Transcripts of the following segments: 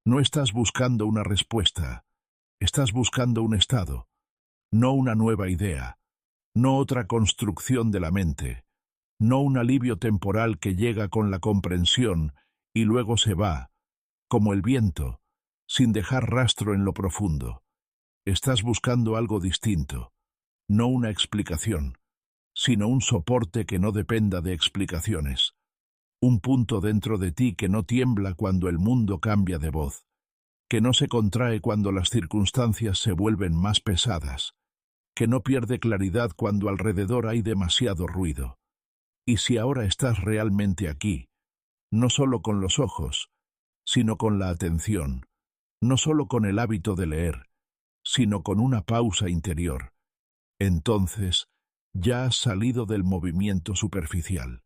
No estás buscando una respuesta, estás buscando un estado, no una nueva idea, no otra construcción de la mente, no un alivio temporal que llega con la comprensión y luego se va, como el viento, sin dejar rastro en lo profundo. Estás buscando algo distinto, no una explicación, sino un soporte que no dependa de explicaciones. Un punto dentro de ti que no tiembla cuando el mundo cambia de voz, que no se contrae cuando las circunstancias se vuelven más pesadas, que no pierde claridad cuando alrededor hay demasiado ruido. Y si ahora estás realmente aquí, no solo con los ojos, sino con la atención, no solo con el hábito de leer, sino con una pausa interior, entonces ya has salido del movimiento superficial.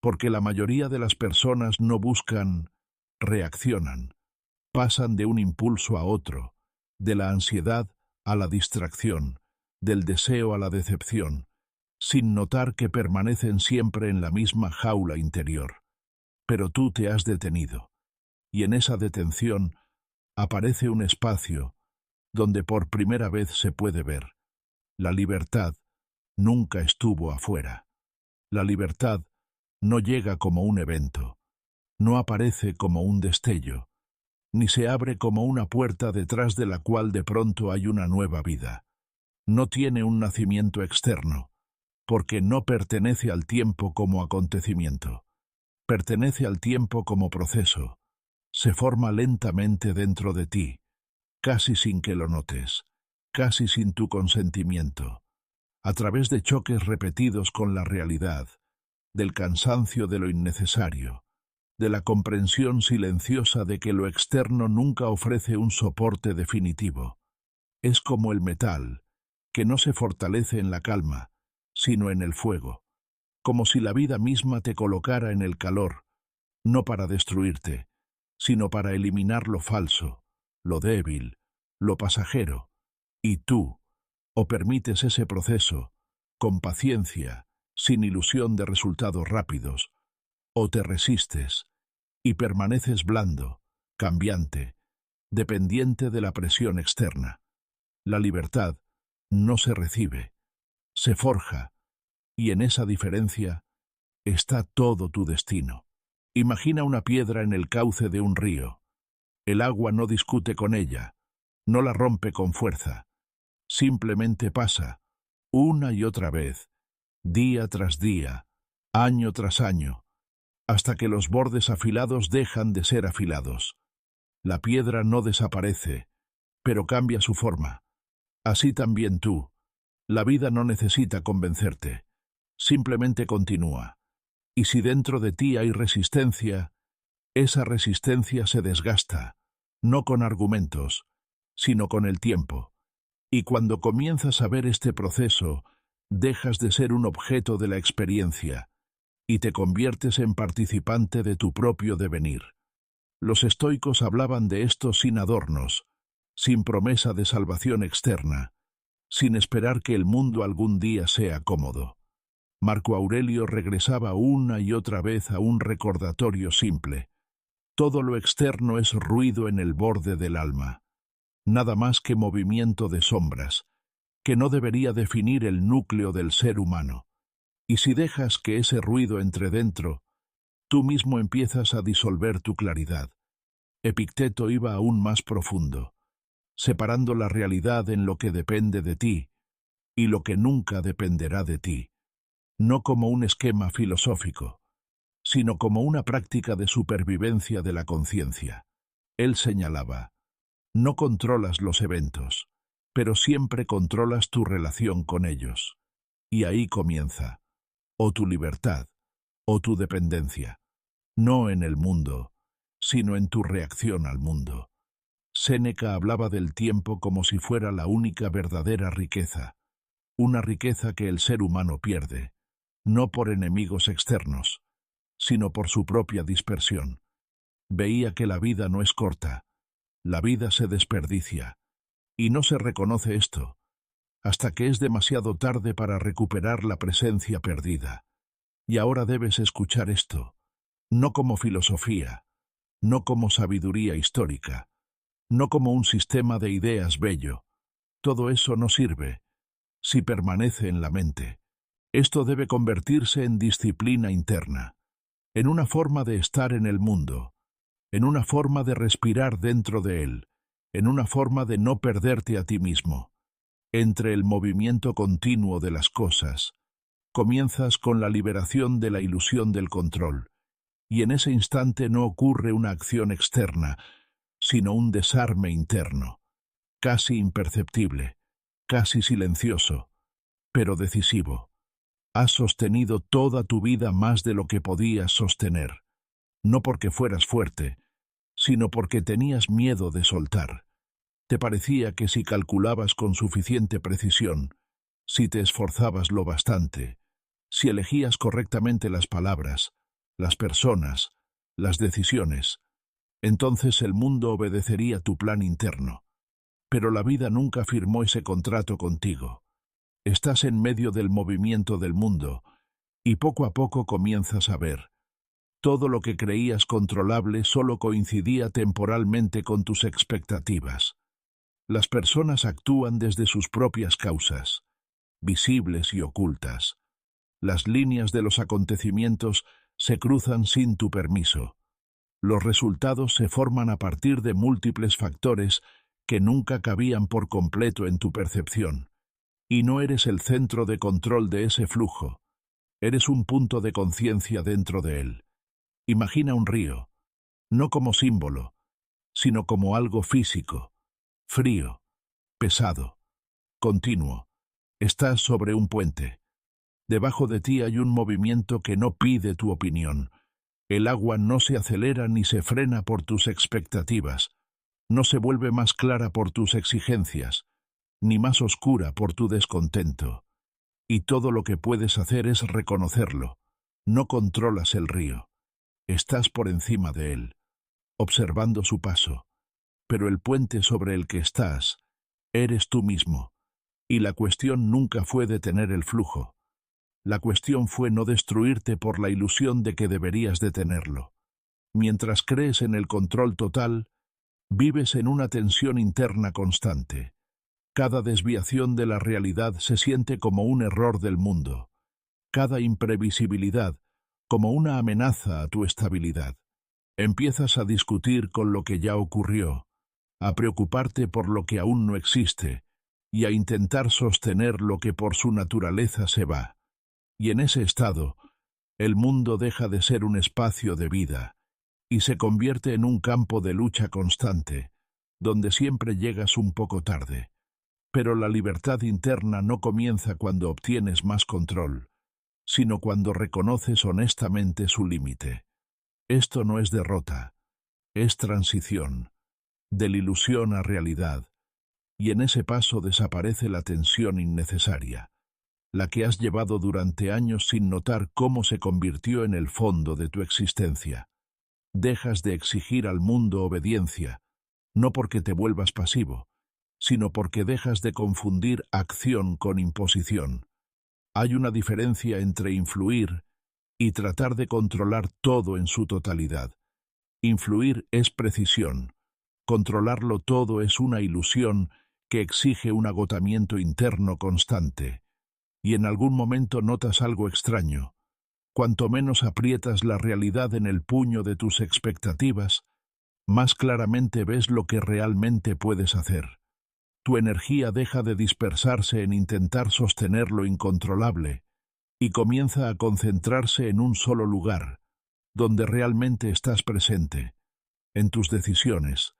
Porque la mayoría de las personas no buscan, reaccionan, pasan de un impulso a otro, de la ansiedad a la distracción, del deseo a la decepción, sin notar que permanecen siempre en la misma jaula interior. Pero tú te has detenido, y en esa detención aparece un espacio donde por primera vez se puede ver. La libertad nunca estuvo afuera. La libertad no llega como un evento, no aparece como un destello, ni se abre como una puerta detrás de la cual de pronto hay una nueva vida. No tiene un nacimiento externo, porque no pertenece al tiempo como acontecimiento. Pertenece al tiempo como proceso. Se forma lentamente dentro de ti, casi sin que lo notes, casi sin tu consentimiento, a través de choques repetidos con la realidad, del cansancio de lo innecesario, de la comprensión silenciosa de que lo externo nunca ofrece un soporte definitivo. Es como el metal, que no se fortalece en la calma, sino en el fuego, como si la vida misma te colocara en el calor, no para destruirte, sino para eliminar lo falso, lo débil, lo pasajero, y tú, o permites ese proceso, con paciencia, sin ilusión de resultados rápidos, o te resistes, y permaneces blando, cambiante, dependiente de la presión externa. La libertad no se recibe, se forja, y en esa diferencia está todo tu destino. Imagina una piedra en el cauce de un río. El agua no discute con ella, no la rompe con fuerza, simplemente pasa, una y otra vez, día tras día, año tras año, hasta que los bordes afilados dejan de ser afilados. La piedra no desaparece, pero cambia su forma. Así también tú. La vida no necesita convencerte, simplemente continúa. Y si dentro de ti hay resistencia, esa resistencia se desgasta, no con argumentos, sino con el tiempo. Y cuando comienzas a ver este proceso, dejas de ser un objeto de la experiencia y te conviertes en participante de tu propio devenir. Los estoicos hablaban de esto sin adornos, sin promesa de salvación externa, sin esperar que el mundo algún día sea cómodo. Marco Aurelio regresaba una y otra vez a un recordatorio simple. Todo lo externo es ruido en el borde del alma, nada más que movimiento de sombras, que no debería definir el núcleo del ser humano. Y si dejas que ese ruido entre dentro, tú mismo empiezas a disolver tu claridad. Epicteto iba aún más profundo, separando la realidad en lo que depende de ti y lo que nunca dependerá de ti, no como un esquema filosófico, sino como una práctica de supervivencia de la conciencia. Él señalaba: no controlas los eventos, pero siempre controlas tu relación con ellos. Y ahí comienza, o tu libertad, o tu dependencia, no en el mundo, sino en tu reacción al mundo. Séneca hablaba del tiempo como si fuera la única verdadera riqueza, una riqueza que el ser humano pierde, no por enemigos externos, sino por su propia dispersión. Veía que la vida no es corta, la vida se desperdicia, y no se reconoce esto, hasta que es demasiado tarde para recuperar la presencia perdida. Y ahora debes escuchar esto, no como filosofía, no como sabiduría histórica, no como un sistema de ideas bello. Todo eso no sirve si permanece en la mente. Esto debe convertirse en disciplina interna, en una forma de estar en el mundo, en una forma de respirar dentro de él, en una forma de no perderte a ti mismo. Entre el movimiento continuo de las cosas, comienzas con la liberación de la ilusión del control, y en ese instante no ocurre una acción externa, sino un desarme interno, casi imperceptible, casi silencioso, pero decisivo. Has sostenido toda tu vida más de lo que podías sostener, no porque fueras fuerte, sino porque tenías miedo de soltar. Te parecía que si calculabas con suficiente precisión, si te esforzabas lo bastante, si elegías correctamente las palabras, las personas, las decisiones, entonces el mundo obedecería tu plan interno. Pero la vida nunca firmó ese contrato contigo. Estás en medio del movimiento del mundo, y poco a poco comienzas a ver. Todo lo que creías controlable solo coincidía temporalmente con tus expectativas. Las personas actúan desde sus propias causas, visibles y ocultas. Las líneas de los acontecimientos se cruzan sin tu permiso. Los resultados se forman a partir de múltiples factores que nunca cabían por completo en tu percepción. Y no eres el centro de control de ese flujo. Eres un punto de conciencia dentro de él. Imagina un río, no como símbolo, sino como algo físico, frío, pesado, continuo. Estás sobre un puente. Debajo de ti hay un movimiento que no pide tu opinión. El agua no se acelera ni se frena por tus expectativas, no se vuelve más clara por tus exigencias, ni más oscura por tu descontento. Y todo lo que puedes hacer es reconocerlo. No controlas el río. Estás por encima de él, observando su paso. Pero el puente sobre el que estás, eres tú mismo. Y la cuestión nunca fue detener el flujo. La cuestión fue no destruirte por la ilusión de que deberías detenerlo. Mientras crees en el control total, vives en una tensión interna constante. Cada desviación de la realidad se siente como un error del mundo. Cada imprevisibilidad como una amenaza a tu estabilidad. Empiezas a discutir con lo que ya ocurrió, a preocuparte por lo que aún no existe, y a intentar sostener lo que por su naturaleza se va. Y en ese estado, el mundo deja de ser un espacio de vida, y se convierte en un campo de lucha constante, donde siempre llegas un poco tarde. Pero la libertad interna no comienza cuando obtienes más control, sino cuando reconoces honestamente su límite. Esto no es derrota, es transición, de la ilusión a realidad, y en ese paso desaparece la tensión innecesaria, la que has llevado durante años sin notar cómo se convirtió en el fondo de tu existencia. Dejas de exigir al mundo obediencia, no porque te vuelvas pasivo, sino porque dejas de confundir acción con imposición. Hay una diferencia entre influir y tratar de controlar todo en su totalidad. Influir es precisión. Controlarlo todo es una ilusión que exige un agotamiento interno constante. Y en algún momento notas algo extraño. Cuanto menos aprietas la realidad en el puño de tus expectativas, más claramente ves lo que realmente puedes hacer. Tu energía deja de dispersarse en intentar sostener lo incontrolable y comienza a concentrarse en un solo lugar, donde realmente estás presente, en tus decisiones,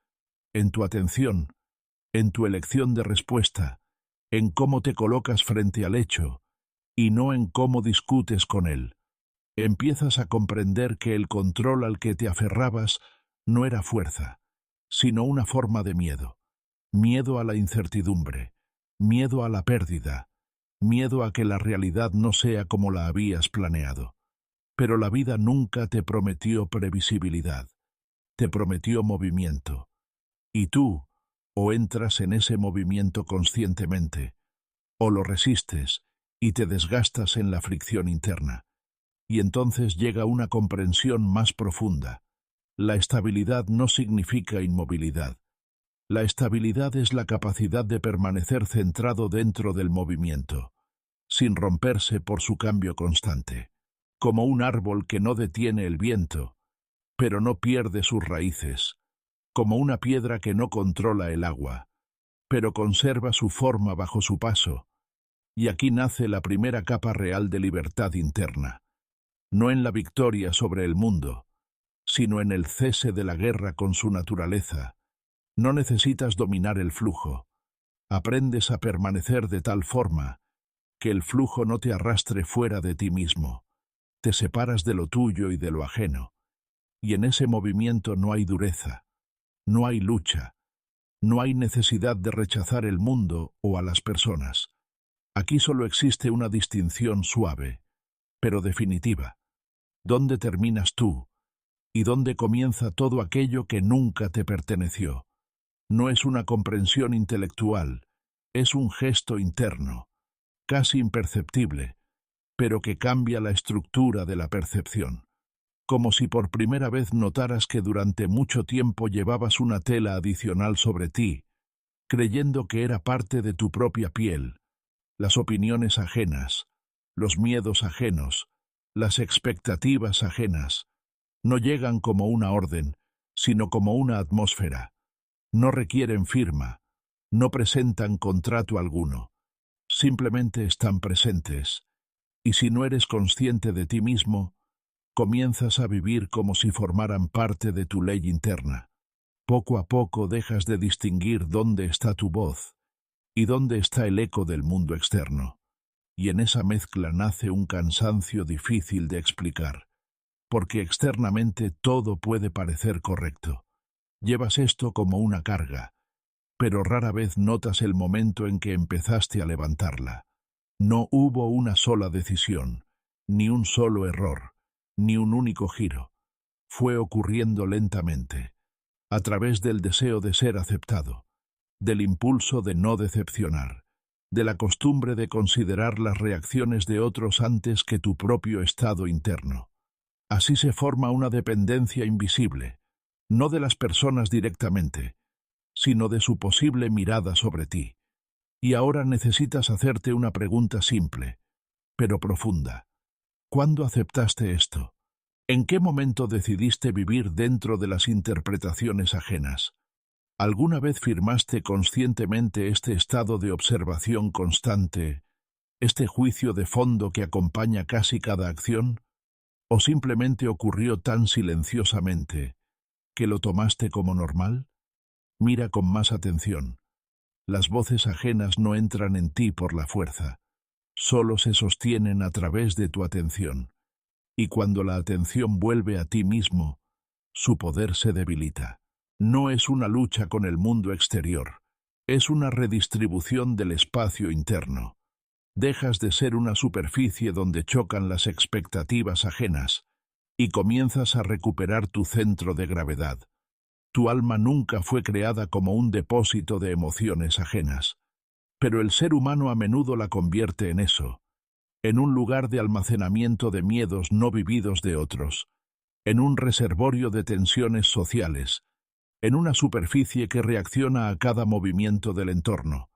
en tu atención, en tu elección de respuesta, en cómo te colocas frente al hecho, y no en cómo discutes con él. Empiezas a comprender que el control al que te aferrabas no era fuerza, sino una forma de miedo. Miedo a la incertidumbre, miedo a la pérdida, miedo a que la realidad no sea como la habías planeado. Pero la vida nunca te prometió previsibilidad, te prometió movimiento. Y tú, o entras en ese movimiento conscientemente, o lo resistes y te desgastas en la fricción interna. Y entonces llega una comprensión más profunda. La estabilidad no significa inmovilidad. La estabilidad es la capacidad de permanecer centrado dentro del movimiento, sin romperse por su cambio constante, como un árbol que no detiene el viento, pero no pierde sus raíces, como una piedra que no controla el agua, pero conserva su forma bajo su paso. Y aquí nace la primera capa real de libertad interna, no en la victoria sobre el mundo, sino en el cese de la guerra con su naturaleza. No necesitas dominar el flujo, aprendes a permanecer de tal forma que el flujo no te arrastre fuera de ti mismo. Te separas de lo tuyo y de lo ajeno, y en ese movimiento no hay dureza, no hay lucha, no hay necesidad de rechazar el mundo o a las personas. Aquí solo existe una distinción suave, pero definitiva. ¿Dónde terminas tú y dónde comienza todo aquello que nunca te perteneció? No es una comprensión intelectual, es un gesto interno, casi imperceptible, pero que cambia la estructura de la percepción. Como si por primera vez notaras que durante mucho tiempo llevabas una tela adicional sobre ti, creyendo que era parte de tu propia piel, las opiniones ajenas, los miedos ajenos, las expectativas ajenas, no llegan como una orden, sino como una atmósfera. No requieren firma, no presentan contrato alguno, simplemente están presentes, y si no eres consciente de ti mismo, comienzas a vivir como si formaran parte de tu ley interna. Poco a poco dejas de distinguir dónde está tu voz y dónde está el eco del mundo externo, y en esa mezcla nace un cansancio difícil de explicar, porque externamente todo puede parecer correcto. Llevas esto como una carga, pero rara vez notas el momento en que empezaste a levantarla. No hubo una sola decisión, ni un solo error, ni un único giro. Fue ocurriendo lentamente, a través del deseo de ser aceptado, del impulso de no decepcionar, de la costumbre de considerar las reacciones de otros antes que tu propio estado interno. Así se forma una dependencia invisible, no de las personas directamente, sino de su posible mirada sobre ti. Y ahora necesitas hacerte una pregunta simple, pero profunda. ¿Cuándo aceptaste esto? ¿En qué momento decidiste vivir dentro de las interpretaciones ajenas? ¿Alguna vez firmaste conscientemente este estado de observación constante, este juicio de fondo que acompaña casi cada acción? ¿O simplemente ocurrió tan silenciosamente que lo tomaste como normal? Mira con más atención. Las voces ajenas no entran en ti por la fuerza, solo se sostienen a través de tu atención, y cuando la atención vuelve a ti mismo, su poder se debilita. No es una lucha con el mundo exterior, es una redistribución del espacio interno. Dejas de ser una superficie donde chocan las expectativas ajenas y comienzas a recuperar tu centro de gravedad. Tu alma nunca fue creada como un depósito de emociones ajenas, pero el ser humano a menudo la convierte en eso, en un lugar de almacenamiento de miedos no vividos de otros, en un reservorio de tensiones sociales, en una superficie que reacciona a cada movimiento del entorno.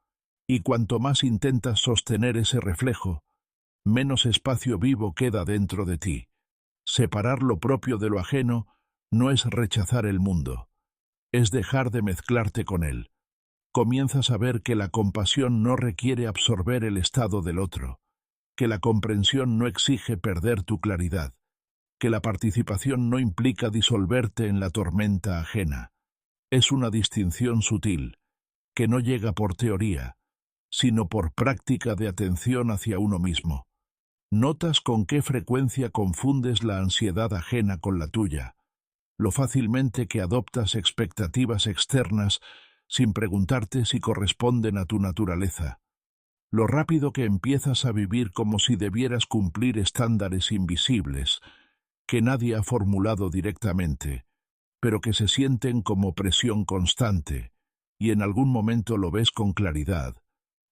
Y cuanto más intentas sostener ese reflejo, menos espacio vivo queda dentro de ti. Separar lo propio de lo ajeno no es rechazar el mundo, es dejar de mezclarte con él. Comienzas a ver que la compasión no requiere absorber el estado del otro, que la comprensión no exige perder tu claridad, que la participación no implica disolverte en la tormenta ajena. Es una distinción sutil, que no llega por teoría, sino por práctica de atención hacia uno mismo. Notas con qué frecuencia confundes la ansiedad ajena con la tuya, lo fácilmente que adoptas expectativas externas sin preguntarte si corresponden a tu naturaleza, lo rápido que empiezas a vivir como si debieras cumplir estándares invisibles que nadie ha formulado directamente, pero que se sienten como presión constante, y en algún momento lo ves con claridad.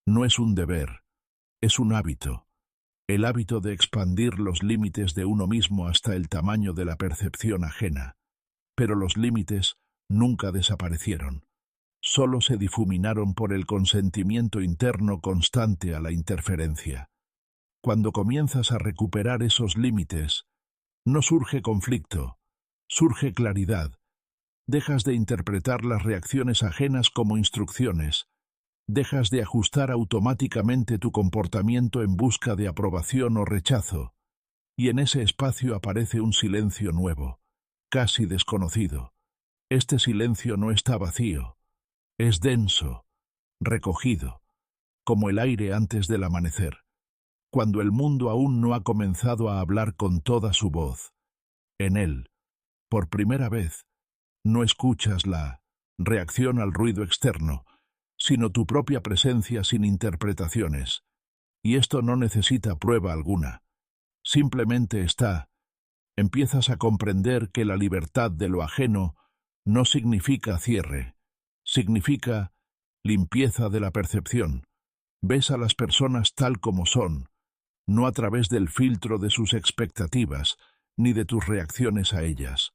No es un deber, es un hábito, el hábito de expandir los límites de uno mismo hasta el tamaño de la percepción ajena. Pero los límites nunca desaparecieron. solo se difuminaron por el consentimiento interno constante a la interferencia. Cuando comienzas a recuperar esos límites, no surge conflicto, surge claridad. Dejas de interpretar las reacciones ajenas como instrucciones, dejas de ajustar automáticamente tu comportamiento en busca de aprobación o rechazo, y en ese espacio aparece un silencio nuevo, casi desconocido. Este silencio no está vacío, es denso, recogido, como el aire antes del amanecer, cuando el mundo aún no ha comenzado a hablar con toda su voz. En él, por primera vez, no escuchas la reacción al ruido externo, sino tu propia presencia sin interpretaciones. Y esto no necesita prueba alguna. Simplemente está. Empiezas a comprender que la libertad de lo ajeno no significa cierre, significa limpieza de la percepción. Ves a las personas tal como son, no a través del filtro de sus expectativas, ni de tus reacciones a ellas.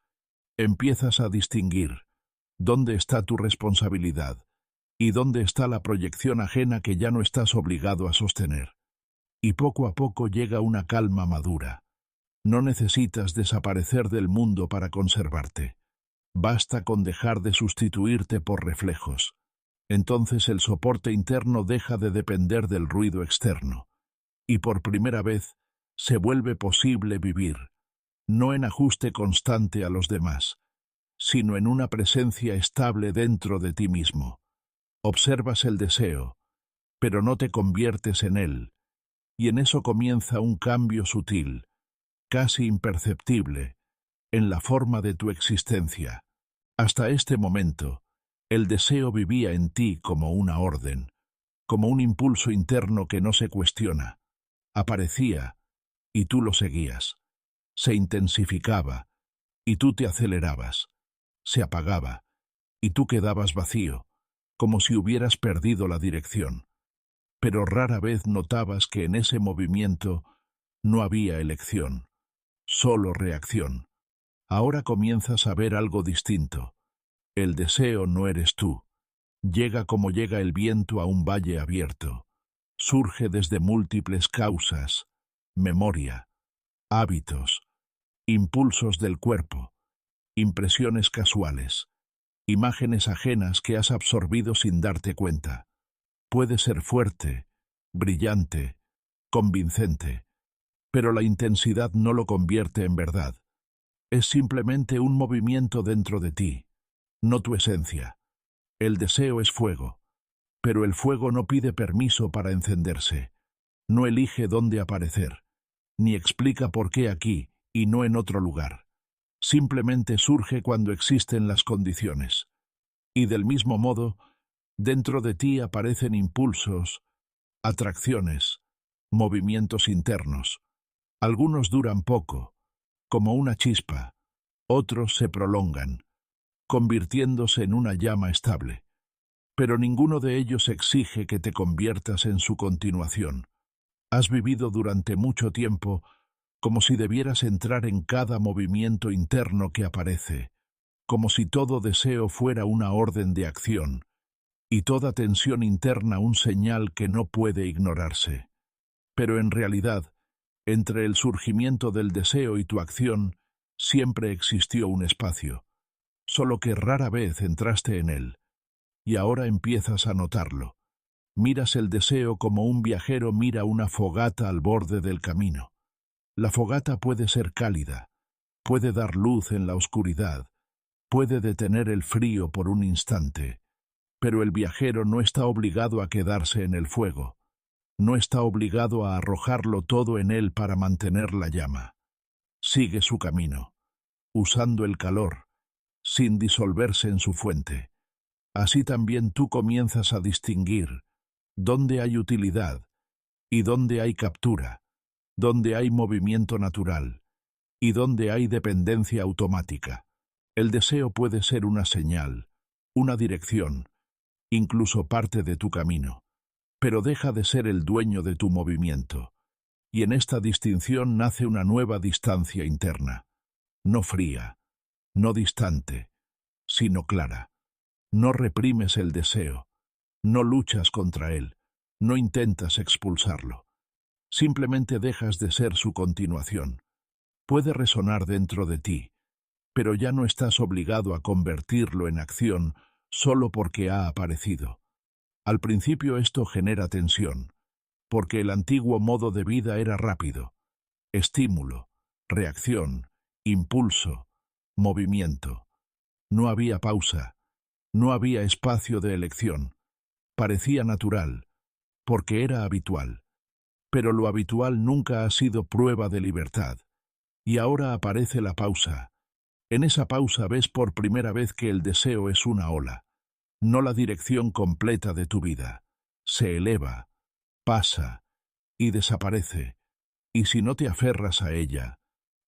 Empiezas a distinguir dónde está tu responsabilidad y dónde está la proyección ajena que ya no estás obligado a sostener. Y poco a poco llega una calma madura. No necesitas desaparecer del mundo para conservarte. Basta con dejar de sustituirte por reflejos. Entonces el soporte interno deja de depender del ruido externo. Y por primera vez se vuelve posible vivir, no en ajuste constante a los demás, sino en una presencia estable dentro de ti mismo. Observas el deseo, pero no te conviertes en él, y en eso comienza un cambio sutil, casi imperceptible, en la forma de tu existencia. Hasta este momento, el deseo vivía en ti como una orden, como un impulso interno que no se cuestiona. Aparecía, y tú lo seguías. Se intensificaba, y tú te acelerabas. Se apagaba, y tú quedabas vacío, como si hubieras perdido la dirección. Pero rara vez notabas que en ese movimiento no había elección, solo reacción. Ahora comienzas a ver algo distinto. El deseo no eres tú. Llega como llega el viento a un valle abierto. Surge desde múltiples causas, memoria, hábitos, impulsos del cuerpo, impresiones casuales, imágenes ajenas que has absorbido sin darte cuenta. Puede ser fuerte, brillante, convincente, pero la intensidad no lo convierte en verdad. Es simplemente un movimiento dentro de ti, no tu esencia. El deseo es fuego, pero el fuego no pide permiso para encenderse, no elige dónde aparecer, ni explica por qué aquí y no en otro lugar. Simplemente surge cuando existen las condiciones. Y del mismo modo, dentro de ti aparecen impulsos, atracciones, movimientos internos. Algunos duran poco, como una chispa, otros se prolongan, convirtiéndose en una llama estable. Pero ninguno de ellos exige que te conviertas en su continuación. Has vivido durante mucho tiempo como si debieras entrar en cada movimiento interno que aparece, como si todo deseo fuera una orden de acción, y toda tensión interna un señal que no puede ignorarse. Pero en realidad, entre el surgimiento del deseo y tu acción, siempre existió un espacio, solo que rara vez entraste en él, y ahora empiezas a notarlo. Miras el deseo como un viajero mira una fogata al borde del camino. La fogata puede ser cálida, puede dar luz en la oscuridad, puede detener el frío por un instante, pero el viajero no está obligado a quedarse en el fuego, no está obligado a arrojarlo todo en él para mantener la llama. Sigue su camino, usando el calor, sin disolverse en su fuente. Así también tú comienzas a distinguir dónde hay utilidad y dónde hay captura, dónde hay movimiento natural y dónde hay dependencia automática. El deseo puede ser una señal, una dirección, incluso parte de tu camino, pero deja de ser el dueño de tu movimiento. Y en esta distinción nace una nueva distancia interna, no fría, no distante, sino clara. No reprimes el deseo, no luchas contra él, no intentas expulsarlo. Simplemente dejas de ser su continuación. Puede resonar dentro de ti, pero ya no estás obligado a convertirlo en acción solo porque ha aparecido. Al principio esto genera tensión, porque el antiguo modo de vida era rápido. Estímulo, reacción, impulso, movimiento. No había pausa, no había espacio de elección. Parecía natural, porque era habitual. Pero lo habitual nunca ha sido prueba de libertad. Y ahora aparece la pausa. En esa pausa ves por primera vez que el deseo es una ola, no la dirección completa de tu vida. Se eleva, pasa y desaparece, y si no te aferras a ella,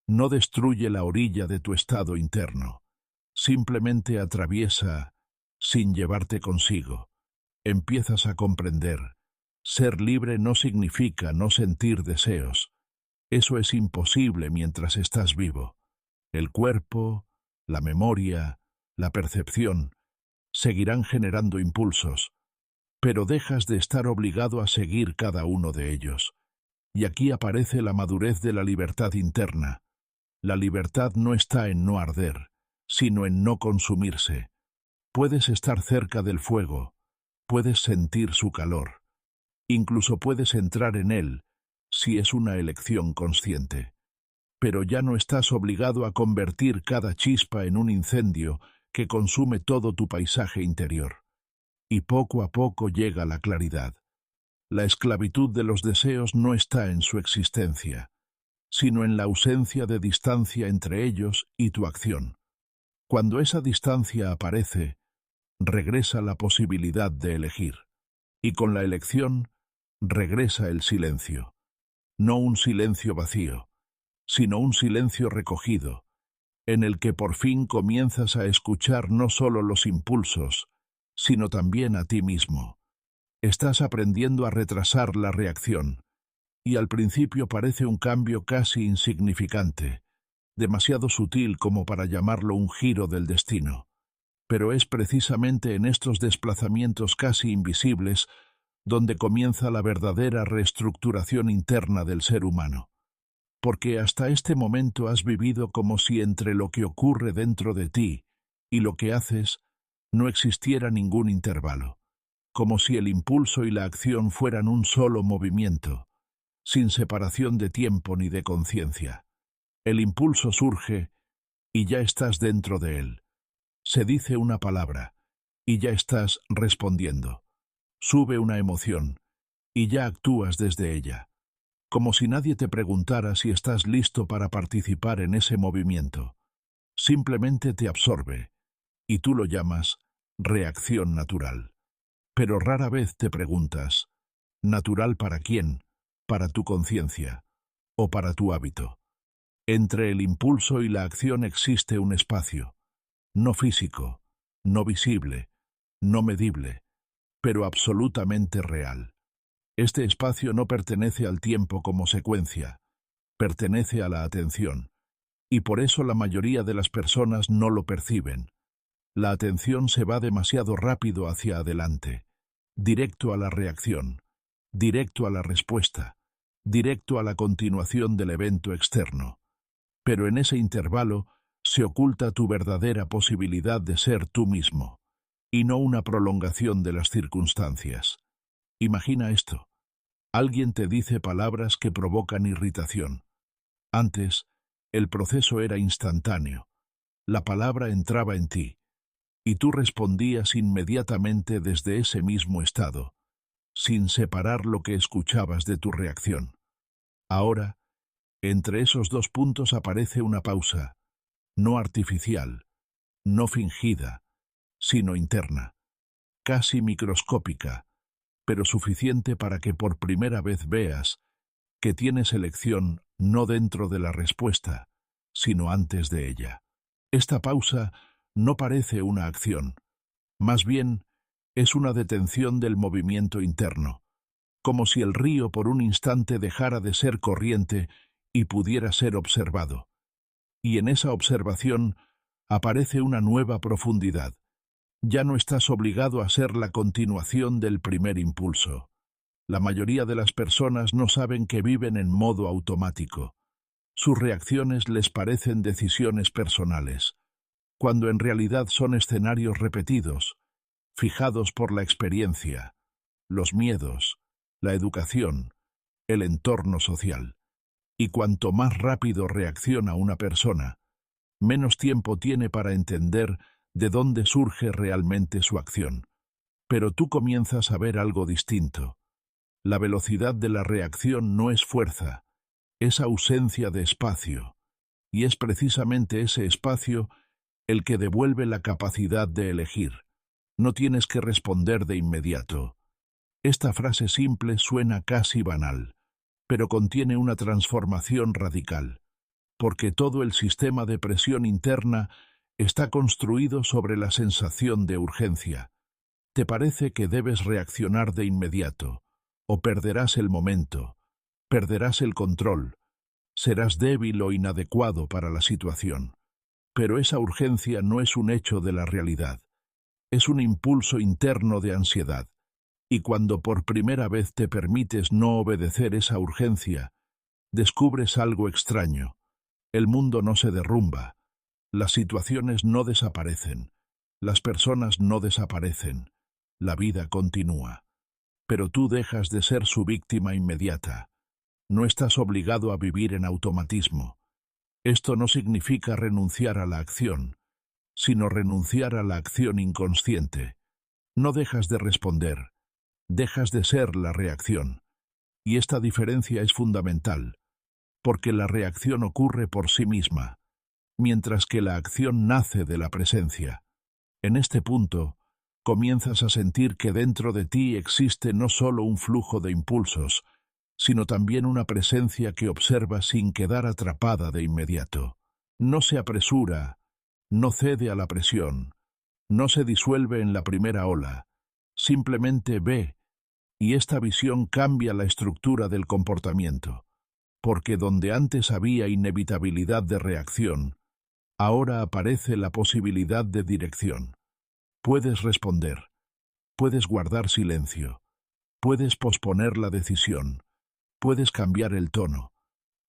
no destruye la orilla de tu estado interno. Simplemente atraviesa sin llevarte consigo. Empiezas a comprender. Ser libre no significa no sentir deseos. Eso es imposible mientras estás vivo. El cuerpo, la memoria, la percepción seguirán generando impulsos, pero dejas de estar obligado a seguir cada uno de ellos. Y aquí aparece la madurez de la libertad interna. La libertad no está en no arder, sino en no consumirse. Puedes estar cerca del fuego, puedes sentir su calor, incluso puedes entrar en él, si es una elección consciente. Pero ya no estás obligado a convertir cada chispa en un incendio que consume todo tu paisaje interior. Y poco a poco llega la claridad. La esclavitud de los deseos no está en su existencia, sino en la ausencia de distancia entre ellos y tu acción. Cuando esa distancia aparece, regresa la posibilidad de elegir. Y con la elección, regresa el silencio. No un silencio vacío, sino un silencio recogido, en el que por fin comienzas a escuchar no solo los impulsos, sino también a ti mismo. Estás aprendiendo a retrasar la reacción, y al principio parece un cambio casi insignificante, demasiado sutil como para llamarlo un giro del destino. Pero es precisamente en estos desplazamientos casi invisibles donde comienza la verdadera reestructuración interna del ser humano. Porque hasta este momento has vivido como si entre lo que ocurre dentro de ti y lo que haces no existiera ningún intervalo, como si el impulso y la acción fueran un solo movimiento, sin separación de tiempo ni de conciencia. El impulso surge y ya estás dentro de él. Se dice una palabra y ya estás respondiendo. Sube una emoción y ya actúas desde ella, como si nadie te preguntara si estás listo para participar en ese movimiento. Simplemente te absorbe, y tú lo llamas reacción natural. Pero rara vez te preguntas, ¿natural para quién? ¿Para tu conciencia? ¿O para tu hábito? Entre el impulso y la acción existe un espacio, no físico, no visible, no medible, pero absolutamente real. Este espacio no pertenece al tiempo como secuencia, pertenece a la atención, y por eso la mayoría de las personas no lo perciben. La atención se va demasiado rápido hacia adelante, directo a la reacción, directo a la respuesta, directo a la continuación del evento externo. Pero en ese intervalo se oculta tu verdadera posibilidad de ser tú mismo, y no una prolongación de las circunstancias. Imagina esto. Alguien te dice palabras que provocan irritación. Antes, el proceso era instantáneo. La palabra entraba en ti, y tú respondías inmediatamente desde ese mismo estado, sin separar lo que escuchabas de tu reacción. Ahora, entre esos dos puntos aparece una pausa, no artificial, no fingida, sino interna, casi microscópica, pero suficiente para que por primera vez veas que tienes elección no dentro de la respuesta, sino antes de ella. Esta pausa no parece una acción, más bien es una detención del movimiento interno, como si el río por un instante dejara de ser corriente y pudiera ser observado. Y en esa observación aparece una nueva profundidad, Ya no estás obligado a ser la continuación del primer impulso. La mayoría de las personas no saben que viven en modo automático. Sus reacciones les parecen decisiones personales, cuando en realidad son escenarios repetidos, fijados por la experiencia, los miedos, la educación, el entorno social. Y cuanto más rápido reacciona una persona, menos tiempo tiene para entender de dónde surge realmente su acción. Pero tú comienzas a ver algo distinto. La velocidad de la reacción no es fuerza, es ausencia de espacio, y es precisamente ese espacio el que devuelve la capacidad de elegir. No tienes que responder de inmediato. Esta frase simple suena casi banal, pero contiene una transformación radical, porque todo el sistema de presión interna está construido sobre la sensación de urgencia. Te parece que debes reaccionar de inmediato, o perderás el momento, perderás el control, serás débil o inadecuado para la situación. Pero esa urgencia no es un hecho de la realidad, es un impulso interno de ansiedad. Y cuando por primera vez te permites no obedecer esa urgencia, descubres algo extraño. El mundo no se derrumba, las situaciones no desaparecen, las personas no desaparecen, la vida continúa. Pero tú dejas de ser su víctima inmediata. No estás obligado a vivir en automatismo. Esto no significa renunciar a la acción, sino renunciar a la acción inconsciente. No dejas de responder, dejas de ser la reacción. Y esta diferencia es fundamental, porque la reacción ocurre por sí misma, mientras que la acción nace de la presencia. En este punto, comienzas a sentir que dentro de ti existe no solo un flujo de impulsos, sino también una presencia que observa sin quedar atrapada de inmediato. No se apresura, no cede a la presión, no se disuelve en la primera ola, simplemente ve, y esta visión cambia la estructura del comportamiento, porque donde antes había inevitabilidad de reacción, ahora aparece la posibilidad de dirección. Puedes responder, puedes guardar silencio, puedes posponer la decisión, puedes cambiar el tono,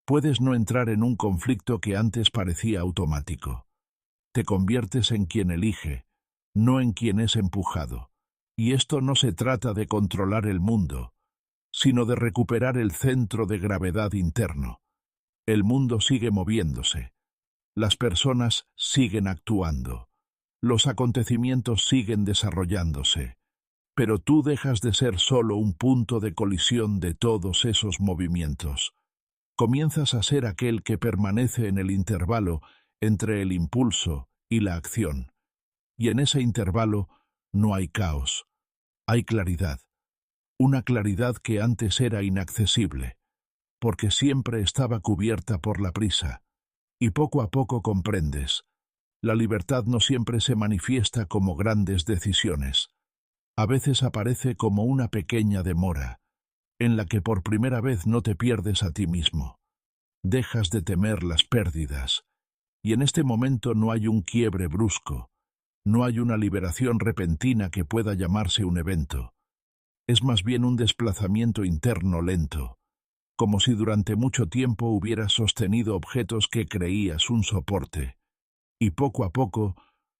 puedes no entrar en un conflicto que antes parecía automático. Te conviertes en quien elige, no en quien es empujado. Y esto no se trata de controlar el mundo, sino de recuperar el centro de gravedad interno. El mundo sigue moviéndose, las personas siguen actuando, los acontecimientos siguen desarrollándose, pero tú dejas de ser solo un punto de colisión de todos esos movimientos. Comienzas a ser aquel que permanece en el intervalo entre el impulso y la acción. Y en ese intervalo no hay caos, hay claridad. Una claridad que antes era inaccesible, porque siempre estaba cubierta por la prisa. Y poco a poco comprendes. La libertad no siempre se manifiesta como grandes decisiones. A veces aparece como una pequeña demora, en la que por primera vez no te pierdes a ti mismo. Dejas de temer las pérdidas, y en este momento no hay un quiebre brusco, no hay una liberación repentina que pueda llamarse un evento. Es más bien un desplazamiento interno lento, como si durante mucho tiempo hubieras sostenido objetos que creías un soporte, y poco a poco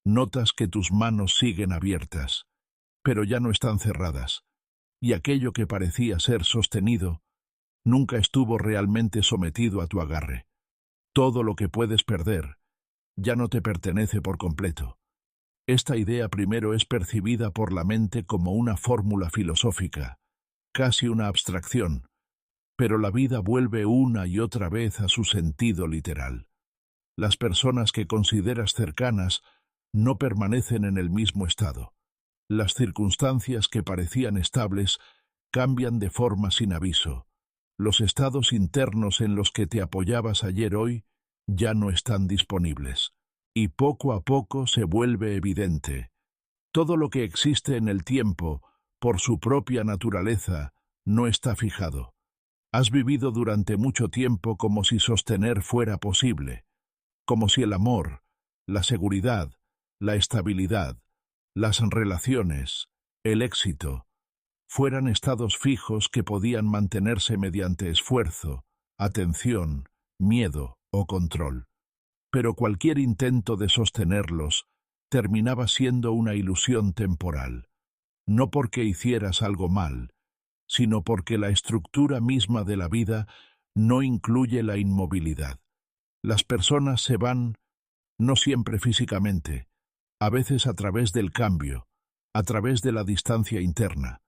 notas que tus manos siguen abiertas, pero ya no están cerradas, y aquello que parecía ser sostenido nunca estuvo realmente sometido a tu agarre. Todo lo que puedes perder ya no te pertenece por completo. Esta idea primero es percibida por la mente como una fórmula filosófica, casi una abstracción, pero la vida vuelve una y otra vez a su sentido literal. Las personas que consideras cercanas no permanecen en el mismo estado. Las circunstancias que parecían estables cambian de forma sin aviso. Los estados internos en los que te apoyabas ayer hoy ya no están disponibles. Y poco a poco se vuelve evidente. Todo lo que existe en el tiempo, por su propia naturaleza, no está fijado. Has vivido durante mucho tiempo como si sostener fuera posible, como si el amor, la seguridad, la estabilidad, las relaciones, el éxito, fueran estados fijos que podían mantenerse mediante esfuerzo, atención, miedo o control. Pero cualquier intento de sostenerlos terminaba siendo una ilusión temporal, no porque hicieras algo mal, sino porque la estructura misma de la vida no incluye la inmovilidad. Las personas se van, no siempre físicamente, a veces a través del cambio, a través de la distancia interna,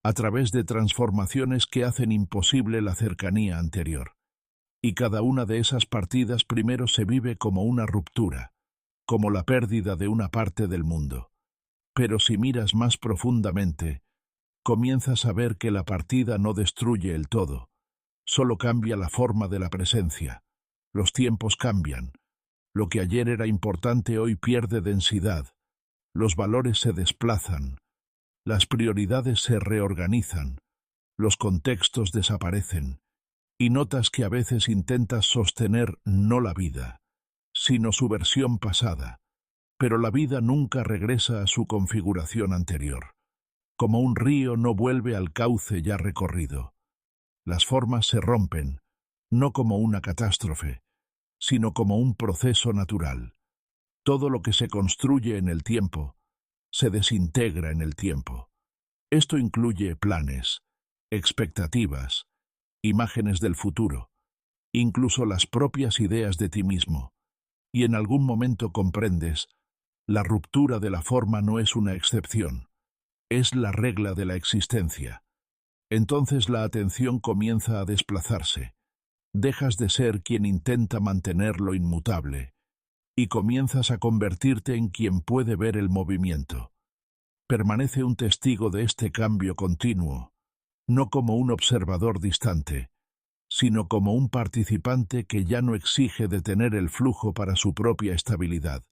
a través de transformaciones que hacen imposible la cercanía anterior. Y cada una de esas partidas primero se vive como una ruptura, como la pérdida de una parte del mundo. Pero si miras más profundamente, comienzas a ver que la partida no destruye el todo, solo cambia la forma de la presencia. Los tiempos cambian. Lo que ayer era importante hoy pierde densidad. Los valores se desplazan. Las prioridades se reorganizan. Los contextos desaparecen. Y notas que a veces intentas sostener no la vida, sino su versión pasada. Pero la vida nunca regresa a su configuración anterior. Como un río no vuelve al cauce ya recorrido. Las formas se rompen, no como una catástrofe, sino como un proceso natural. Todo lo que se construye en el tiempo se desintegra en el tiempo. Esto incluye planes, expectativas, imágenes del futuro, incluso las propias ideas de ti mismo. Y en algún momento comprendes, la ruptura de la forma no es una excepción, es la regla de la existencia. Entonces la atención comienza a desplazarse. Dejas de ser quien intenta mantener lo inmutable y comienzas a convertirte en quien puede ver el movimiento. Permanece un testigo de este cambio continuo, no como un observador distante, sino como un participante que ya no exige detener el flujo para su propia estabilidad.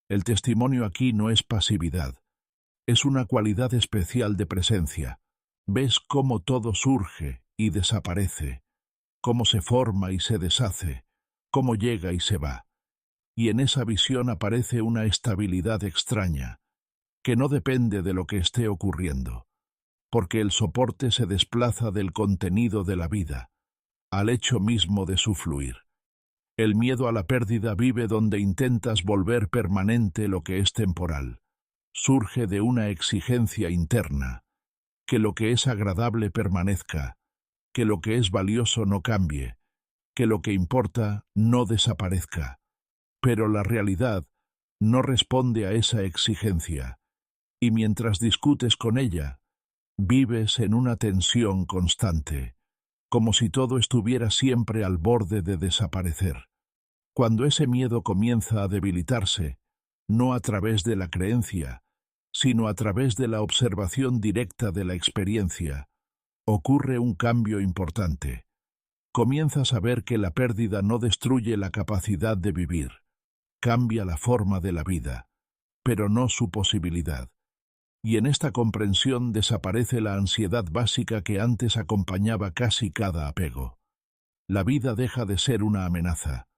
El testimonio aquí no es pasividad, es una cualidad especial de presencia. Ves cómo todo surge y desaparece, cómo se forma y se deshace, cómo llega y se va. Y en esa visión aparece una estabilidad extraña, que no depende de lo que esté ocurriendo, porque el soporte se desplaza del contenido de la vida, al hecho mismo de su fluir. El miedo a la pérdida vive donde intentas volver permanente lo que es temporal. Surge de una exigencia interna, que lo que es agradable permanezca, que lo que es valioso no cambie, que lo que importa no desaparezca. Pero la realidad no responde a esa exigencia, y mientras discutes con ella, vives en una tensión constante, como si todo estuviera siempre al borde de desaparecer. Cuando ese miedo comienza a debilitarse, no a través de la creencia, sino a través de la observación directa de la experiencia, ocurre un cambio importante. Comienzas a ver que la pérdida no destruye la capacidad de vivir, cambia la forma de la vida, pero no su posibilidad. Y en esta comprensión desaparece la ansiedad básica que antes acompañaba casi cada apego. La vida deja de ser una amenaza,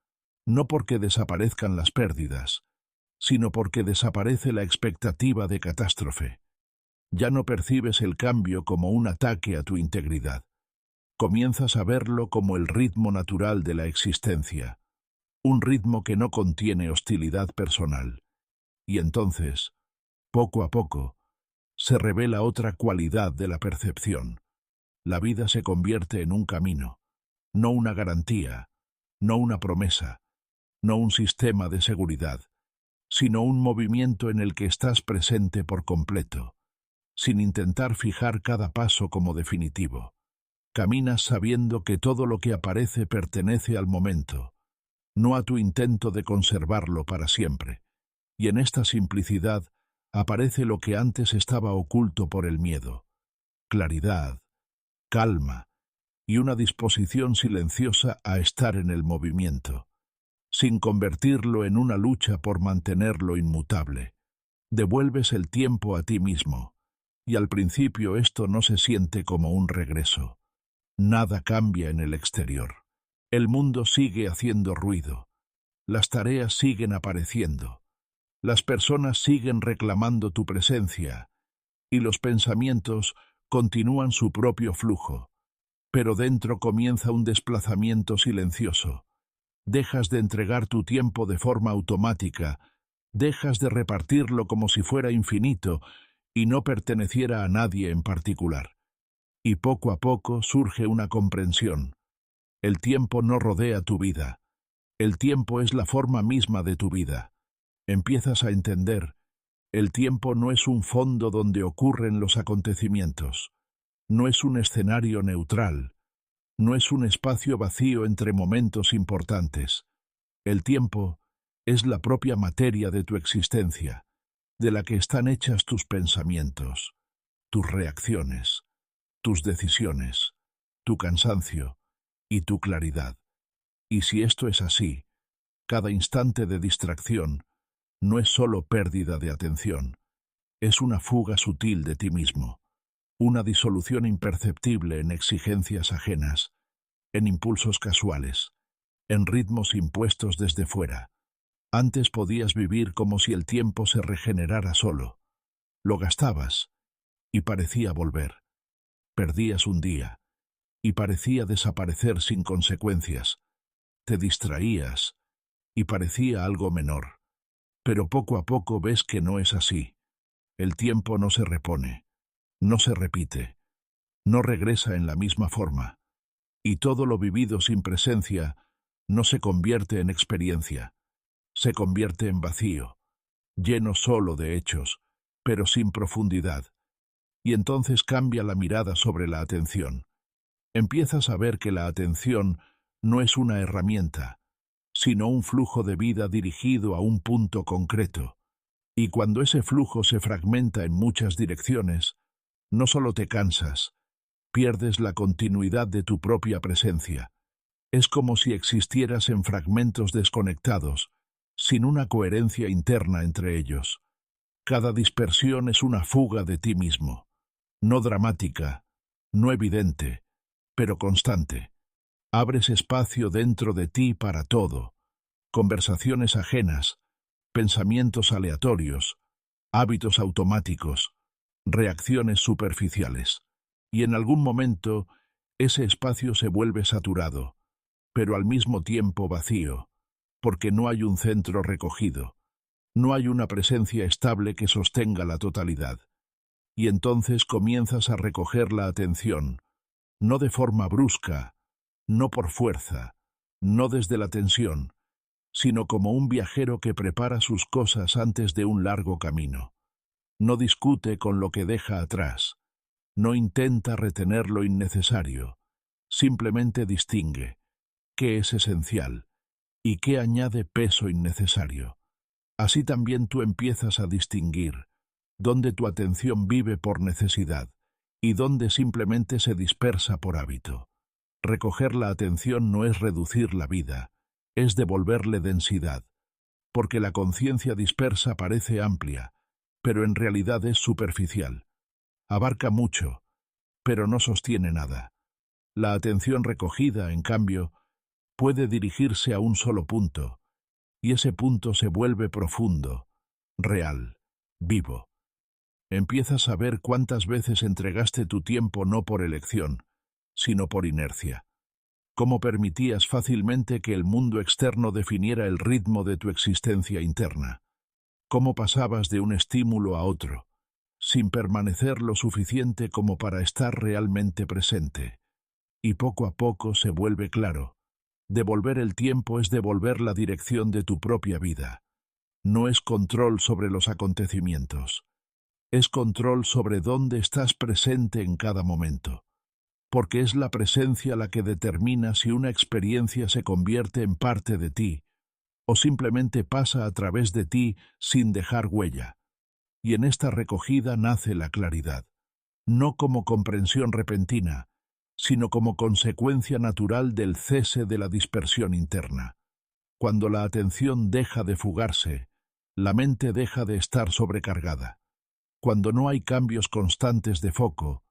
no porque desaparezcan las pérdidas, sino porque desaparece la expectativa de catástrofe. Ya no percibes el cambio como un ataque a tu integridad. Comienzas a verlo como el ritmo natural de la existencia, un ritmo que no contiene hostilidad personal. Y entonces, poco a poco, se revela otra cualidad de la percepción. La vida se convierte en un camino, no una garantía, no una promesa, no un sistema de seguridad, sino un movimiento en el que estás presente por completo, sin intentar fijar cada paso como definitivo. Caminas sabiendo que todo lo que aparece pertenece al momento, no a tu intento de conservarlo para siempre. Y en esta simplicidad aparece lo que antes estaba oculto por el miedo: claridad, calma y una disposición silenciosa a estar en el movimiento, sin convertirlo en una lucha por mantenerlo inmutable. Devuelves el tiempo a ti mismo, y al principio esto no se siente como un regreso. Nada cambia en el exterior. El mundo sigue haciendo ruido. Las tareas siguen apareciendo. Las personas siguen reclamando tu presencia, y los pensamientos continúan su propio flujo, pero dentro comienza un desplazamiento silencioso. Dejas de entregar tu tiempo de forma automática, dejas de repartirlo como si fuera infinito y no perteneciera a nadie en particular. Y poco a poco surge una comprensión. El tiempo no rodea tu vida. El tiempo es la forma misma de tu vida. Empiezas a entender, el tiempo no es un fondo donde ocurren los acontecimientos. No es un escenario neutral. No es un espacio vacío entre momentos importantes. El tiempo es la propia materia de tu existencia, de la que están hechas tus pensamientos, tus reacciones, tus decisiones, tu cansancio y tu claridad. Y si esto es así, cada instante de distracción no es solo pérdida de atención, es una fuga sutil de ti mismo, una disolución imperceptible en exigencias ajenas, en impulsos casuales, en ritmos impuestos desde fuera. Antes podías vivir como si el tiempo se regenerara solo. Lo gastabas y parecía volver. Perdías un día y parecía desaparecer sin consecuencias. Te distraías y parecía algo menor. Pero poco a poco ves que no es así. El tiempo no se repone, no se repite, no regresa en la misma forma. Y todo lo vivido sin presencia no se convierte en experiencia, se convierte en vacío, lleno solo de hechos, pero sin profundidad. Y entonces cambia la mirada sobre la atención. Empiezas a ver que la atención no es una herramienta, sino un flujo de vida dirigido a un punto concreto. Y cuando ese flujo se fragmenta en muchas direcciones, no solo te cansas, pierdes la continuidad de tu propia presencia. Es como si existieras en fragmentos desconectados, sin una coherencia interna entre ellos. Cada dispersión es una fuga de ti mismo, no dramática, no evidente, pero constante. Abres espacio dentro de ti para todo, conversaciones ajenas, pensamientos aleatorios, hábitos automáticos, reacciones superficiales. Y en algún momento ese espacio se vuelve saturado, pero al mismo tiempo vacío, porque no hay un centro recogido, no hay una presencia estable que sostenga la totalidad. Y entonces comienzas a recoger la atención, no de forma brusca, no por fuerza, no desde la tensión, sino como un viajero que prepara sus cosas antes de un largo camino. No discute con lo que deja atrás, no intenta retener lo innecesario, simplemente distingue qué es esencial y qué añade peso innecesario. Así también tú empiezas a distinguir dónde tu atención vive por necesidad y dónde simplemente se dispersa por hábito. Recoger la atención no es reducir la vida, es devolverle densidad, porque la conciencia dispersa parece amplia, pero en realidad es superficial. Abarca mucho, pero no sostiene nada. La atención recogida, en cambio, puede dirigirse a un solo punto, y ese punto se vuelve profundo, real, vivo. Empiezas a ver cuántas veces entregaste tu tiempo no por elección, sino por inercia. Cómo permitías fácilmente que el mundo externo definiera el ritmo de tu existencia interna. Cómo pasabas de un estímulo a otro, sin permanecer lo suficiente como para estar realmente presente. Y poco a poco se vuelve claro. Devolver el tiempo es devolver la dirección de tu propia vida. No es control sobre los acontecimientos. Es control sobre dónde estás presente en cada momento. Porque es la presencia la que determina si una experiencia se convierte en parte de ti, o simplemente pasa a través de ti sin dejar huella. Y en esta recogida nace la claridad, no como comprensión repentina, sino como consecuencia natural del cese de la dispersión interna. Cuando la atención deja de fugarse, la mente deja de estar sobrecargada. Cuando no hay cambios constantes de foco,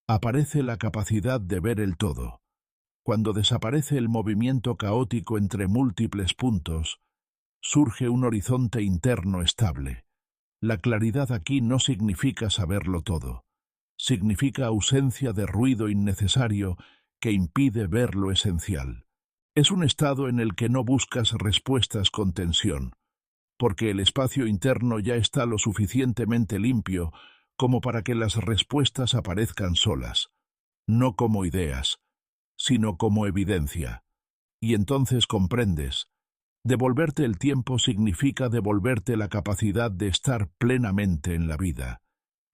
aparece la capacidad de ver el todo. Cuando desaparece el movimiento caótico entre múltiples puntos, surge un horizonte interno estable. La claridad aquí no significa saberlo todo. Significa ausencia de ruido innecesario que impide ver lo esencial. Es un estado en el que no buscas respuestas con tensión, porque el espacio interno ya está lo suficientemente limpio como para que las respuestas aparezcan solas, no como ideas, sino como evidencia. Y entonces comprendes. Devolverte el tiempo significa devolverte la capacidad de estar plenamente en la vida,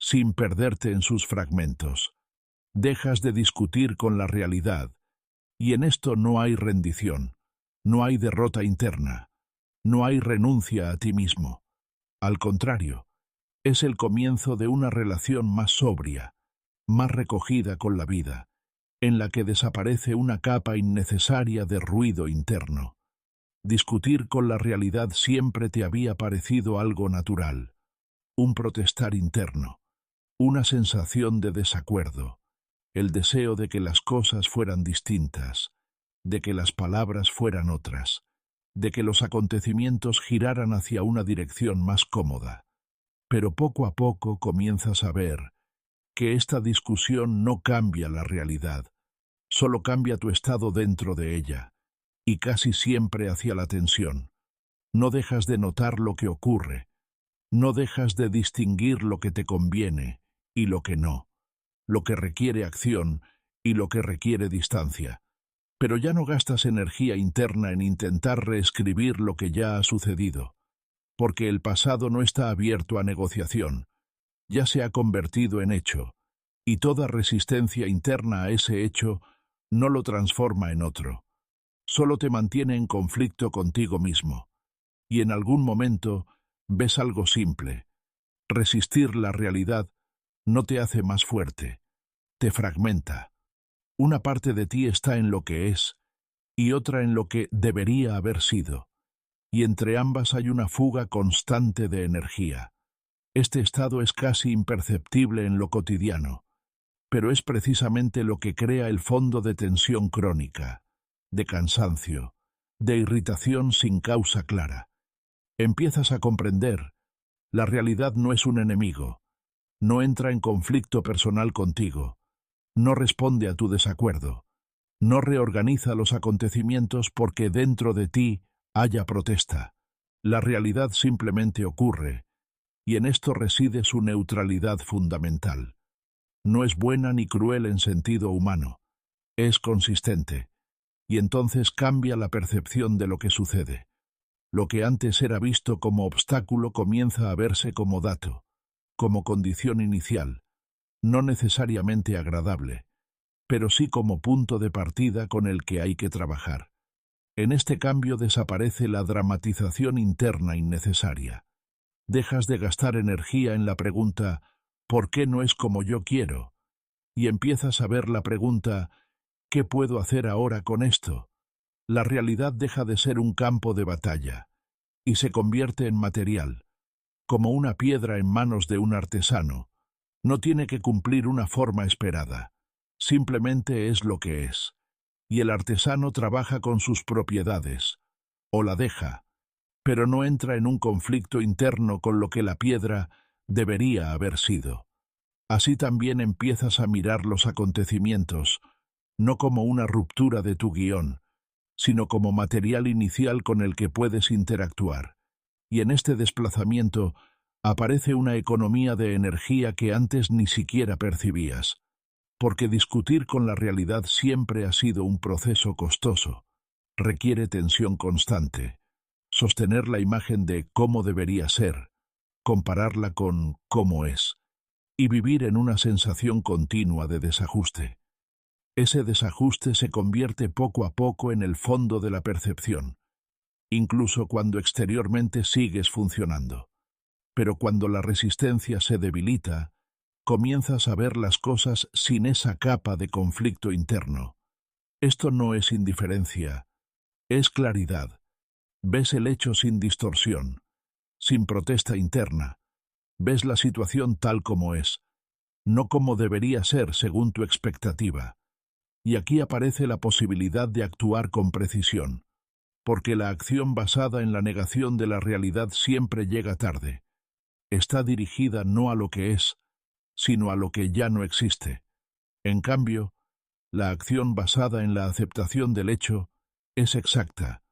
sin perderte en sus fragmentos. Dejas de discutir con la realidad, y en esto no hay rendición, no hay derrota interna, no hay renuncia a ti mismo. Al contrario, es el comienzo de una relación más sobria, más recogida con la vida, en la que desaparece una capa innecesaria de ruido interno. Discutir con la realidad siempre te había parecido algo natural, un protestar interno, una sensación de desacuerdo, el deseo de que las cosas fueran distintas, de que las palabras fueran otras, de que los acontecimientos giraran hacia una dirección más cómoda. Pero poco a poco comienzas a ver que esta discusión no cambia la realidad, solo cambia tu estado dentro de ella, y casi siempre hacia la tensión. No dejas de notar lo que ocurre, no dejas de distinguir lo que te conviene y lo que no, lo que requiere acción y lo que requiere distancia. Pero ya no gastas energía interna en intentar reescribir lo que ya ha sucedido, porque el pasado no está abierto a negociación, ya se ha convertido en hecho, y toda resistencia interna a ese hecho no lo transforma en otro. Solo te mantiene en conflicto contigo mismo, y en algún momento ves algo simple. Resistir la realidad no te hace más fuerte, te fragmenta. Una parte de ti está en lo que es, y otra en lo que debería haber sido, y entre ambas hay una fuga constante de energía. Este estado es casi imperceptible en lo cotidiano, pero es precisamente lo que crea el fondo de tensión crónica, de cansancio, de irritación sin causa clara. Empiezas a comprender, la realidad no es un enemigo, no entra en conflicto personal contigo, no responde a tu desacuerdo, no reorganiza los acontecimientos porque dentro de ti haya protesta. La realidad simplemente ocurre, y en esto reside su neutralidad fundamental. No es buena ni cruel en sentido humano, es consistente, y entonces cambia la percepción de lo que sucede. Lo que antes era visto como obstáculo comienza a verse como dato, como condición inicial, no necesariamente agradable, pero sí como punto de partida con el que hay que trabajar. En este cambio desaparece la dramatización interna innecesaria. Dejas de gastar energía en la pregunta ¿por qué no es como yo quiero? Y empiezas a ver la pregunta ¿qué puedo hacer ahora con esto? La realidad deja de ser un campo de batalla y se convierte en material, como una piedra en manos de un artesano. No tiene que cumplir una forma esperada, simplemente es lo que es, y el artesano trabaja con sus propiedades, o la deja, pero no entra en un conflicto interno con lo que la piedra debería haber sido. Así también empiezas a mirar los acontecimientos, no como una ruptura de tu guión, sino como material inicial con el que puedes interactuar. Y en este desplazamiento aparece una economía de energía que antes ni siquiera percibías, porque discutir con la realidad siempre ha sido un proceso costoso, requiere tensión constante, sostener la imagen de cómo debería ser, compararla con cómo es, y vivir en una sensación continua de desajuste. Ese desajuste se convierte poco a poco en el fondo de la percepción, incluso cuando exteriormente sigues funcionando. Pero cuando la resistencia se debilita, comienzas a ver las cosas sin esa capa de conflicto interno. Esto no es indiferencia, es claridad. Ves el hecho sin distorsión, sin protesta interna. Ves la situación tal como es, no como debería ser según tu expectativa. Y aquí aparece la posibilidad de actuar con precisión. porque la acción basada en la negación de la realidad siempre llega tarde. Está dirigida no a lo que es, sino a lo que ya no existe. En cambio, la acción basada en la aceptación del hecho es exacta,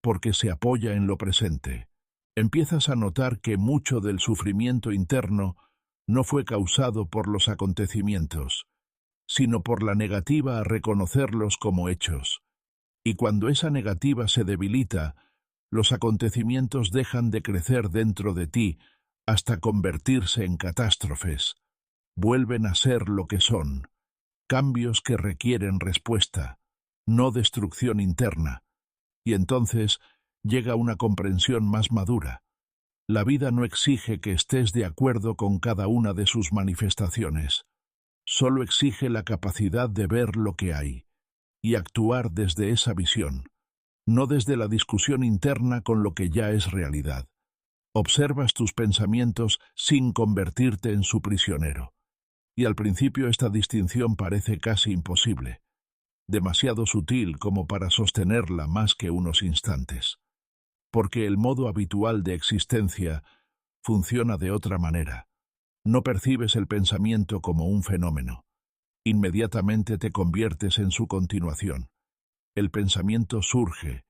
porque se apoya en lo presente. Empiezas a notar que mucho del sufrimiento interno no fue causado por los acontecimientos, sino por la negativa a reconocerlos como hechos. Y cuando esa negativa se debilita, los acontecimientos dejan de crecer dentro de ti hasta convertirse en catástrofes. Vuelven a ser lo que son, cambios que requieren respuesta, no destrucción interna. Y entonces llega una comprensión más madura. La vida no exige que estés de acuerdo con cada una de sus manifestaciones. Solo exige la capacidad de ver lo que hay y actuar desde esa visión, no desde la discusión interna con lo que ya es realidad. Observas tus pensamientos sin convertirte en su prisionero. Y al principio esta distinción parece casi imposible, demasiado sutil como para sostenerla más que unos instantes. Porque el modo habitual de existencia funciona de otra manera. No percibes el pensamiento como un fenómeno. Inmediatamente te conviertes en su continuación. El pensamiento surge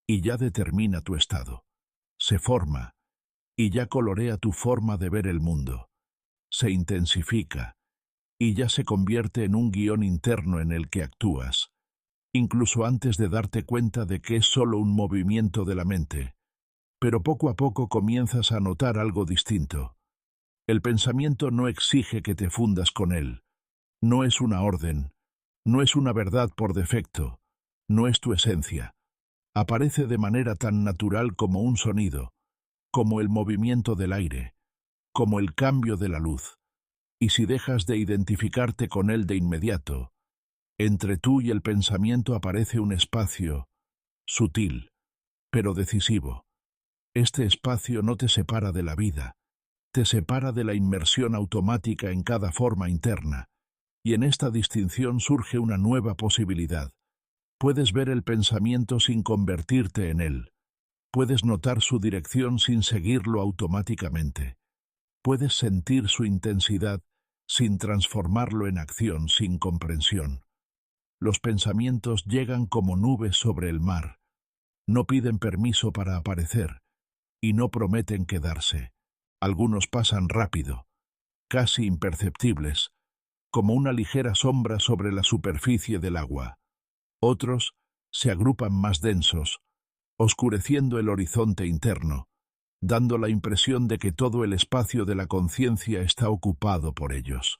y ya determina tu estado. Se forma y ya colorea tu forma de ver el mundo. Se intensifica y ya se convierte en un guión interno en el que actúas, incluso antes de darte cuenta de que es solo un movimiento de la mente. Pero poco a poco comienzas a notar algo distinto. El pensamiento no exige que te fundas con él. No es una orden. No es una verdad por defecto. No es tu esencia. Aparece de manera tan natural como un sonido, como el movimiento del aire, como el cambio de la luz. Y si dejas de identificarte con él de inmediato, entre tú y el pensamiento aparece un espacio, sutil, pero decisivo. Este espacio no te separa de la vida, te separa de la inmersión automática en cada forma interna, y en esta distinción surge una nueva posibilidad. Puedes ver el pensamiento sin convertirte en él. Puedes notar su dirección sin seguirlo automáticamente. Puedes sentir su intensidad sin transformarlo en acción, sin comprensión. Los pensamientos llegan como nubes sobre el mar. No piden permiso para aparecer y no prometen quedarse. Algunos pasan rápido, casi imperceptibles, como una ligera sombra sobre la superficie del agua. Otros se agrupan más densos, oscureciendo el horizonte interno, dando la impresión de que todo el espacio de la conciencia está ocupado por ellos.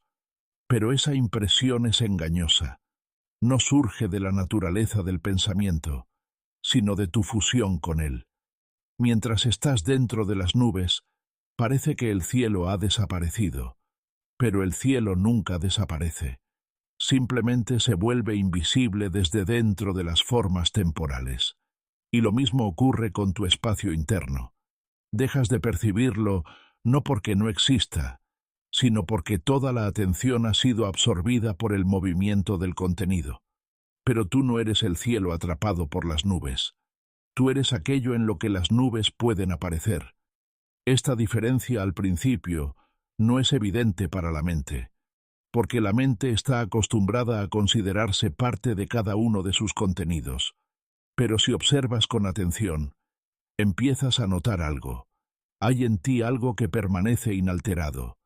Pero esa impresión es engañosa. No surge de la naturaleza del pensamiento, sino de tu fusión con él. Mientras estás dentro de las nubes, parece que el cielo ha desaparecido, pero el cielo nunca desaparece. Simplemente se vuelve invisible desde dentro de las formas temporales. Y lo mismo ocurre con tu espacio interno. Dejas de percibirlo no porque no exista, sino porque toda la atención ha sido absorbida por el movimiento del contenido. Pero tú no eres el cielo atrapado por las nubes. Tú eres aquello en lo que las nubes pueden aparecer. Esta diferencia al principio no es evidente para la mente, porque la mente está acostumbrada a considerarse parte de cada uno de sus contenidos. Pero si observas con atención, empiezas a notar algo. Hay en ti algo que permanece inalterado.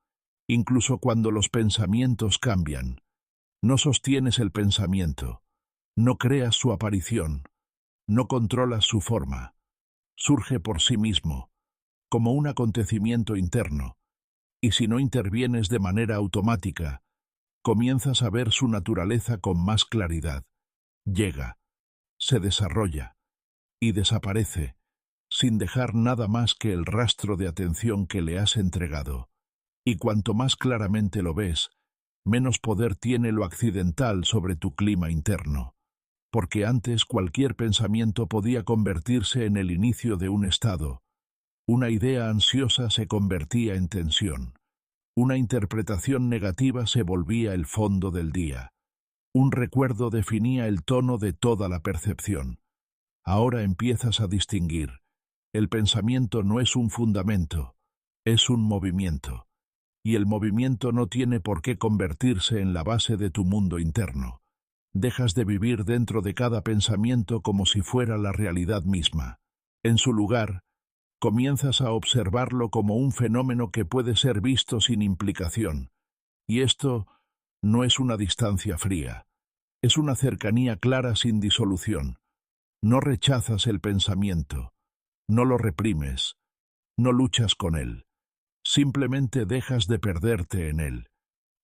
Incluso cuando los pensamientos cambian, no sostienes el pensamiento, no creas su aparición, no controlas su forma. Surge por sí mismo, como un acontecimiento interno, y si no intervienes de manera automática, comienzas a ver su naturaleza con más claridad. Llega, se desarrolla y desaparece, sin dejar nada más que el rastro de atención que le has entregado. Y cuanto más claramente lo ves, menos poder tiene lo accidental sobre tu clima interno. Porque antes cualquier pensamiento podía convertirse en el inicio de un estado. Una idea ansiosa se convertía en tensión. Una interpretación negativa se volvía el fondo del día. Un recuerdo definía el tono de toda la percepción. Ahora empiezas a distinguir. El pensamiento no es un fundamento, es un movimiento. Y el movimiento no tiene por qué convertirse en la base de tu mundo interno. Dejas de vivir dentro de cada pensamiento como si fuera la realidad misma. En su lugar, comienzas a observarlo como un fenómeno que puede ser visto sin implicación. Y esto no es una distancia fría, es una cercanía clara sin disolución. No rechazas el pensamiento, no lo reprimes, no luchas con él. Simplemente dejas de perderte en él.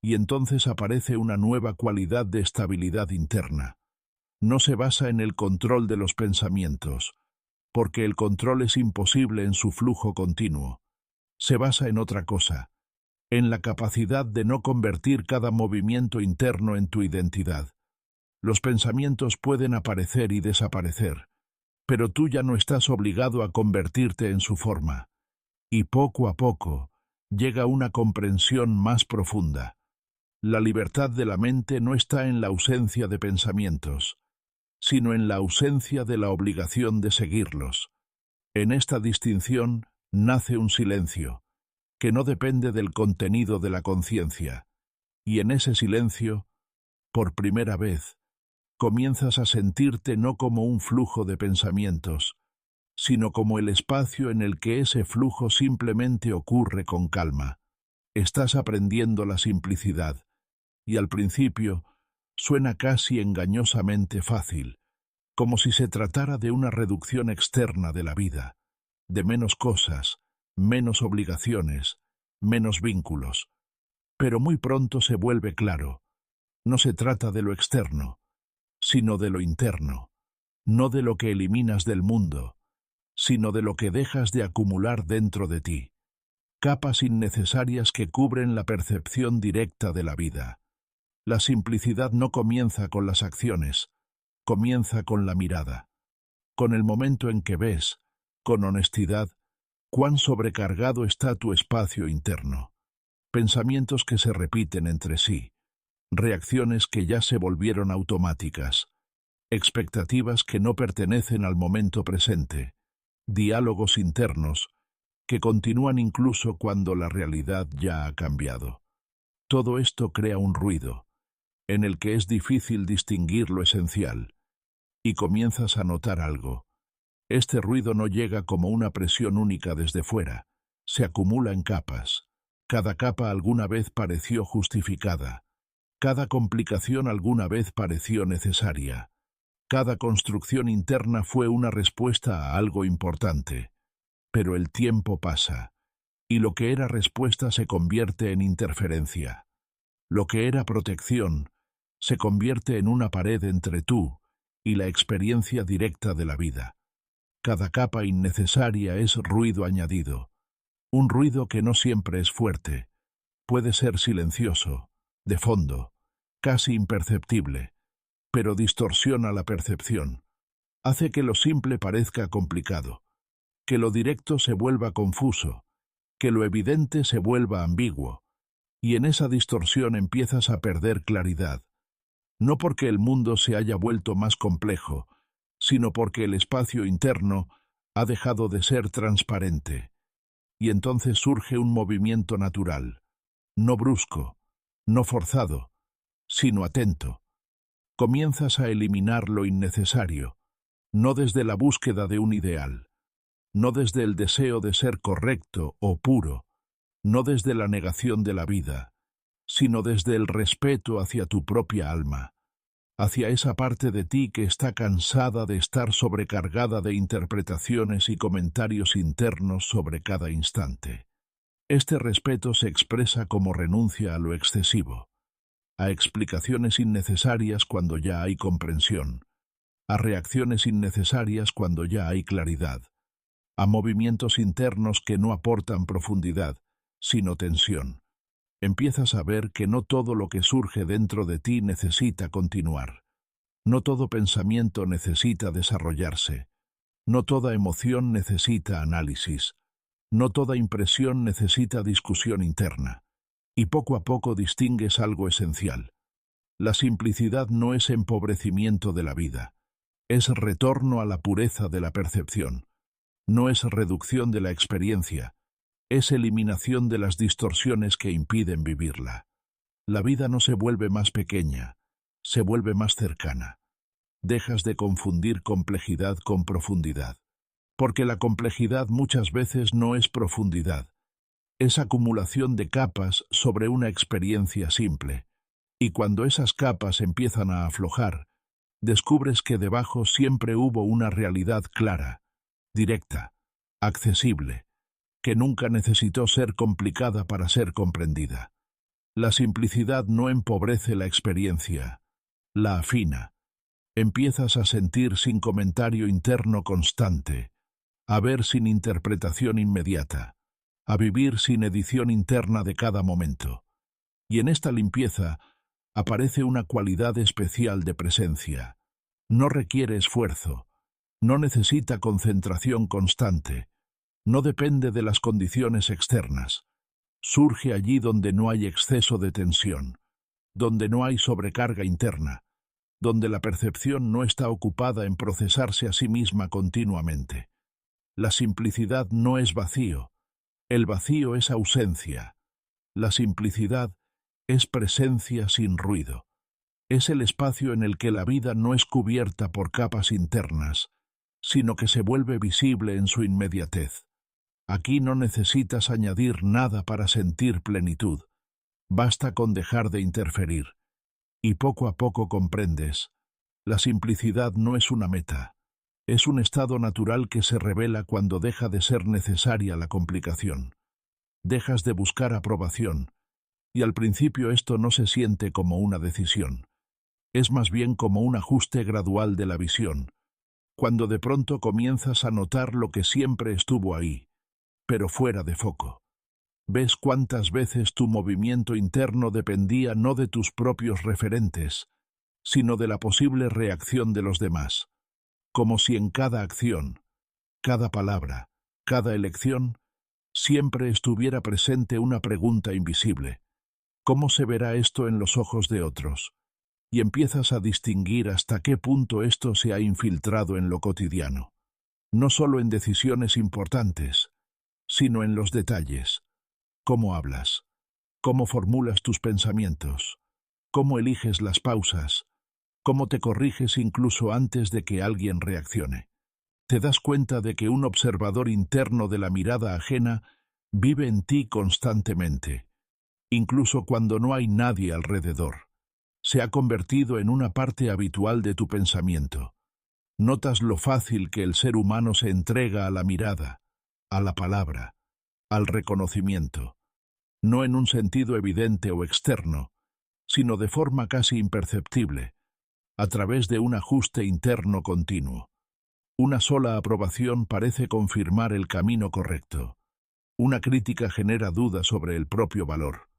Y entonces aparece una nueva cualidad de estabilidad interna. No se basa en el control de los pensamientos, porque el control es imposible en su flujo continuo. Se basa en otra cosa, en la capacidad de no convertir cada movimiento interno en tu identidad. Los pensamientos pueden aparecer y desaparecer, pero tú ya no estás obligado a convertirte en su forma. Y poco a poco llega una comprensión más profunda. La libertad de la mente no está en la ausencia de pensamientos, sino en la ausencia de la obligación de seguirlos. En esta distinción nace un silencio, que no depende del contenido de la conciencia, y en ese silencio, por primera vez, comienzas a sentirte no como un flujo de pensamientos, sino como el espacio en el que ese flujo simplemente ocurre con calma. Estás aprendiendo la simplicidad, y al principio suena casi engañosamente fácil, como si se tratara de una reducción externa de la vida, de menos cosas, menos obligaciones, menos vínculos. Pero muy pronto se vuelve claro, no se trata de lo externo, sino de lo interno, no de lo que eliminas del mundo, sino de lo que dejas de acumular dentro de ti, capas innecesarias que cubren la percepción directa de la vida. La simplicidad no comienza con las acciones, comienza con la mirada, con el momento en que ves, con honestidad, cuán sobrecargado está tu espacio interno. Pensamientos que se repiten entre sí, reacciones que ya se volvieron automáticas, expectativas que no pertenecen al momento presente, diálogos internos que continúan incluso cuando la realidad ya ha cambiado. Todo esto crea un ruido, en el que es difícil distinguir lo esencial, y comienzas a notar algo. Este ruido no llega como una presión única desde fuera, se acumula en capas. Cada capa alguna vez pareció justificada, cada complicación alguna vez pareció necesaria, cada construcción interna fue una respuesta a algo importante. Pero el tiempo pasa, y lo que era respuesta se convierte en interferencia. Lo que era protección se convierte en una pared entre tú y la experiencia directa de la vida. Cada capa innecesaria es ruido añadido, un ruido que no siempre es fuerte, puede ser silencioso, de fondo, casi imperceptible, pero distorsiona la percepción, hace que lo simple parezca complicado, que lo directo se vuelva confuso, que lo evidente se vuelva ambiguo, y en esa distorsión empiezas a perder claridad, no porque el mundo se haya vuelto más complejo, sino porque el espacio interno ha dejado de ser transparente, y entonces surge un movimiento natural, no brusco, no forzado, sino atento. Comienzas a eliminar lo innecesario, no desde la búsqueda de un ideal, no desde el deseo de ser correcto o puro, no desde la negación de la vida, sino desde el respeto hacia tu propia alma, hacia esa parte de ti que está cansada de estar sobrecargada de interpretaciones y comentarios internos sobre cada instante. Este respeto se expresa como renuncia a lo excesivo, a explicaciones innecesarias cuando ya hay comprensión, a reacciones innecesarias cuando ya hay claridad, a movimientos internos que no aportan profundidad, sino tensión. Empiezas a ver que no todo lo que surge dentro de ti necesita continuar. No todo pensamiento necesita desarrollarse. No toda emoción necesita análisis. No toda impresión necesita discusión interna. Y poco a poco distingues algo esencial. La simplicidad no es empobrecimiento de la vida. Es retorno a la pureza de la percepción. No es reducción de la experiencia, es eliminación de las distorsiones que impiden vivirla. La vida no se vuelve más pequeña, se vuelve más cercana. Dejas de confundir complejidad con profundidad. Porque la complejidad muchas veces no es profundidad, es acumulación de capas sobre una experiencia simple. Y cuando esas capas empiezan a aflojar, descubres que debajo siempre hubo una realidad clara, directa, accesible, que nunca necesitó ser complicada para ser comprendida. La simplicidad no empobrece la experiencia, la afina. Empiezas a sentir sin comentario interno constante, a ver sin interpretación inmediata, a vivir sin edición interna de cada momento. Y en esta limpieza aparece una cualidad especial de presencia. No requiere esfuerzo, no necesita concentración constante, no depende de las condiciones externas. Surge allí donde no hay exceso de tensión, donde no hay sobrecarga interna, donde la percepción no está ocupada en procesarse a sí misma continuamente. La simplicidad no es vacío, el vacío es ausencia. La simplicidad es presencia sin ruido. Es el espacio en el que la vida no es cubierta por capas internas, sino que se vuelve visible en su inmediatez. Aquí no necesitas añadir nada para sentir plenitud. Basta con dejar de interferir. Y poco a poco comprendes. La simplicidad no es una meta. Es un estado natural que se revela cuando deja de ser necesaria la complicación. Dejas de buscar aprobación. Y al principio esto no se siente como una decisión. Es más bien como un ajuste gradual de la visión, cuando de pronto comienzas a notar lo que siempre estuvo ahí, pero fuera de foco. Ves cuántas veces tu movimiento interno dependía no de tus propios referentes, sino de la posible reacción de los demás, como si en cada acción, cada palabra, cada elección, siempre estuviera presente una pregunta invisible. ¿Cómo se verá esto en los ojos de otros? Y empiezas a distinguir hasta qué punto esto se ha infiltrado en lo cotidiano. No solo en decisiones importantes, sino en los detalles. Cómo hablas, cómo formulas tus pensamientos, cómo eliges las pausas, cómo te corriges incluso antes de que alguien reaccione. Te das cuenta de que un observador interno de la mirada ajena vive en ti constantemente, incluso cuando no hay nadie alrededor. Se ha convertido en una parte habitual de tu pensamiento. Notas lo fácil que el ser humano se entrega a la mirada, a la palabra, al reconocimiento, no en un sentido evidente o externo, sino de forma casi imperceptible, a través de un ajuste interno continuo. Una sola aprobación parece confirmar el camino correcto. Una crítica genera dudas sobre el propio valor.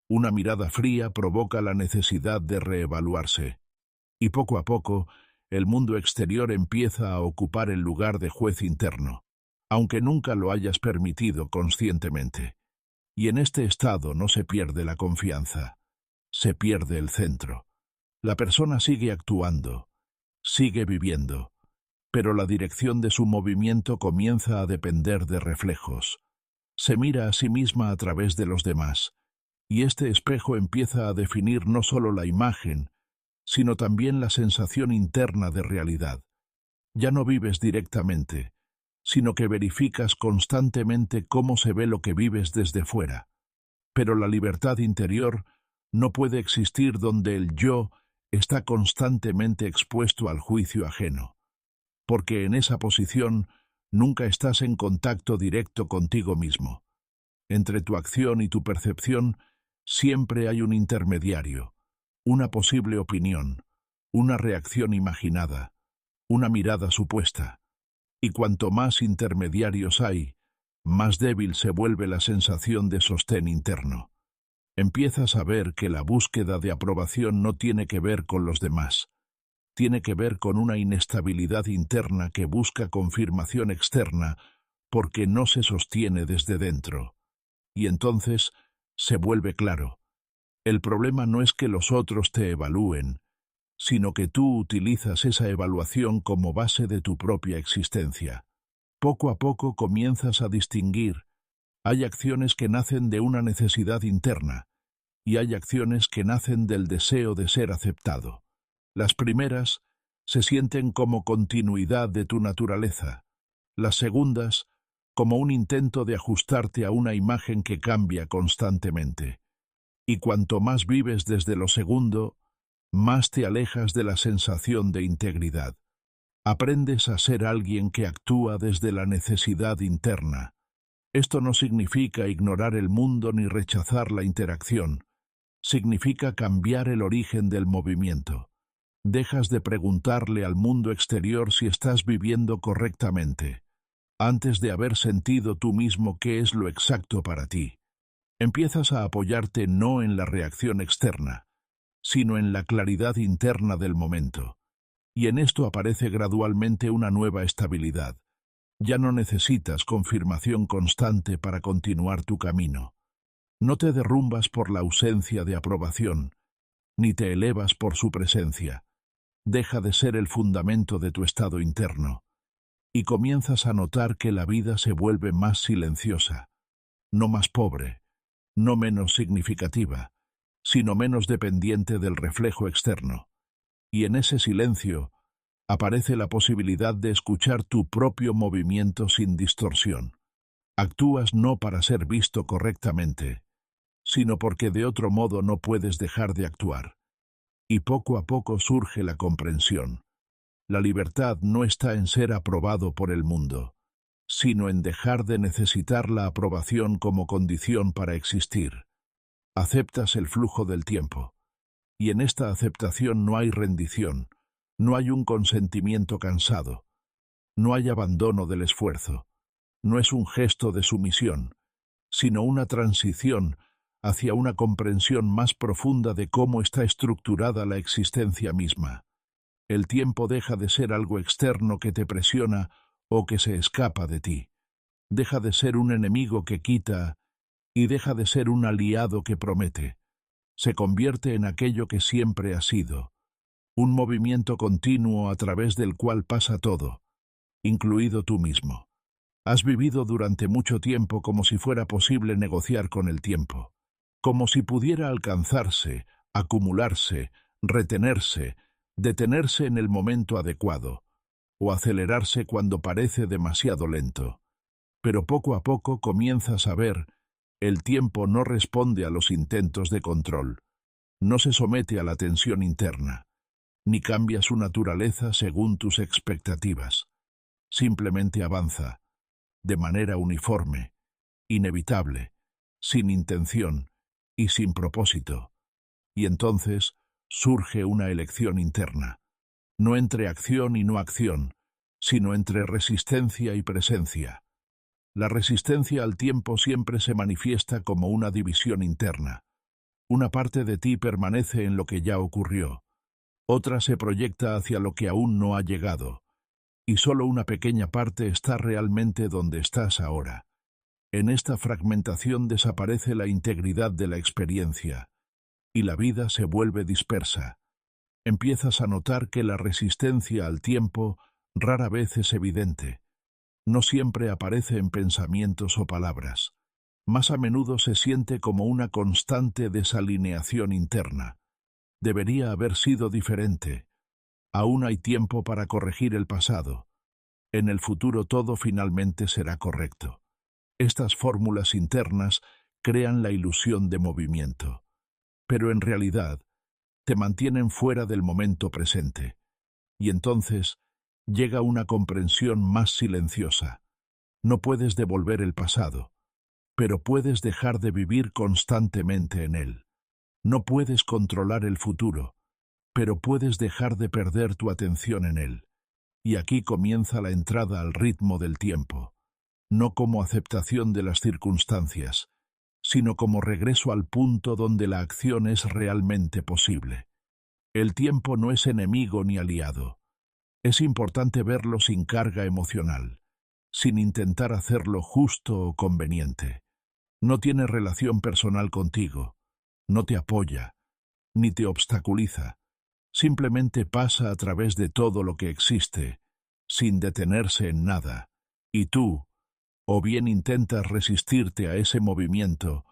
Una mirada fría provoca la necesidad de reevaluarse. Y poco a poco, el mundo exterior empieza a ocupar el lugar de juez interno, aunque nunca lo hayas permitido conscientemente. Y en este estado no se pierde la confianza, se pierde el centro. La persona sigue actuando, sigue viviendo, pero la dirección de su movimiento comienza a depender de reflejos. Se mira a sí misma a través de los demás, y este espejo empieza a definir no solo la imagen, sino también la sensación interna de realidad. Ya no vives directamente, sino que verificas constantemente cómo se ve lo que vives desde fuera. Pero la libertad interior no puede existir donde el yo está constantemente expuesto al juicio ajeno, porque en esa posición nunca estás en contacto directo contigo mismo. Entre tu acción y tu percepción siempre hay un intermediario, una posible opinión, una reacción imaginada, una mirada supuesta. Y cuanto más intermediarios hay, más débil se vuelve la sensación de sostén interno. Empiezas a ver que la búsqueda de aprobación no tiene que ver con los demás, tiene que ver con una inestabilidad interna que busca confirmación externa porque no se sostiene desde dentro. Y entonces se vuelve claro. El problema no es que los otros te evalúen, sino que tú utilizas esa evaluación como base de tu propia existencia. Poco a poco comienzas a distinguir. Hay acciones que nacen de una necesidad interna, y hay acciones que nacen del deseo de ser aceptado. Las primeras se sienten como continuidad de tu naturaleza, las segundas como un intento de ajustarte a una imagen que cambia constantemente. Y cuanto más vives desde lo segundo, más te alejas de la sensación de integridad. Aprendes a ser alguien que actúa desde la necesidad interna. Esto no significa ignorar el mundo ni rechazar la interacción. Significa cambiar el origen del movimiento. Dejas de preguntarle al mundo exterior si estás viviendo correctamente, antes de haber sentido tú mismo qué es lo exacto para ti. Empiezas a apoyarte no en la reacción externa, sino en la claridad interna del momento. Y en esto aparece gradualmente una nueva estabilidad. Ya no necesitas confirmación constante para continuar tu camino. No te derrumbas por la ausencia de aprobación, ni te elevas por su presencia. Deja de ser el fundamento de tu estado interno, y comienzas a notar que la vida se vuelve más silenciosa, no más pobre, no menos significativa, sino menos dependiente del reflejo externo. Y en ese silencio aparece la posibilidad de escuchar tu propio movimiento sin distorsión. Actúas no para ser visto correctamente, sino porque de otro modo no puedes dejar de actuar. Y poco a poco surge la comprensión. La libertad no está en ser aprobado por el mundo, sino en dejar de necesitar la aprobación como condición para existir. Aceptas el flujo del tiempo, y en esta aceptación no hay rendición, no hay un consentimiento cansado, no hay abandono del esfuerzo, no es un gesto de sumisión, sino una transición hacia una comprensión más profunda de cómo está estructurada la existencia misma. El tiempo deja de ser algo externo que te presiona o que se escapa de ti. Deja de ser un enemigo que quita y deja de ser un aliado que promete. Se convierte en aquello que siempre ha sido, un movimiento continuo a través del cual pasa todo, incluido tú mismo. Has vivido durante mucho tiempo como si fuera posible negociar con el tiempo, como si pudiera alcanzarse, acumularse, retenerse, detenerse en el momento adecuado, o acelerarse cuando parece demasiado lento. Pero poco a poco comienzas a ver, el tiempo no responde a los intentos de control, no se somete a la tensión interna, ni cambia su naturaleza según tus expectativas. Simplemente avanza, de manera uniforme, inevitable, sin intención y sin propósito. Y entonces surge una elección interna, no entre acción y no acción, sino entre resistencia y presencia. La resistencia al tiempo siempre se manifiesta como una división interna. Una parte de ti permanece en lo que ya ocurrió, otra se proyecta hacia lo que aún no ha llegado, y solo una pequeña parte está realmente donde estás ahora. En esta fragmentación desaparece la integridad de la experiencia, y la vida se vuelve dispersa. Empiezas a notar que la resistencia al tiempo rara vez es evidente. No siempre aparece en pensamientos o palabras. Más a menudo se siente como una constante desalineación interna. Debería haber sido diferente. Aún hay tiempo para corregir el pasado. En el futuro todo finalmente será correcto. Estas fórmulas internas crean la ilusión de movimiento, pero en realidad te mantienen fuera del momento presente. Y entonces llega una comprensión más silenciosa. No puedes devolver el pasado, pero puedes dejar de vivir constantemente en él. No puedes controlar el futuro, pero puedes dejar de perder tu atención en él. Y aquí comienza la entrada al ritmo del tiempo, no como aceptación de las circunstancias, sino como regreso al punto donde la acción es realmente posible. El tiempo no es enemigo ni aliado. Es importante verlo sin carga emocional, sin intentar hacerlo justo o conveniente. No tiene relación personal contigo, no te apoya, ni te obstaculiza. Simplemente pasa a través de todo lo que existe, sin detenerse en nada, y tú, o bien intentas resistirte a ese movimiento,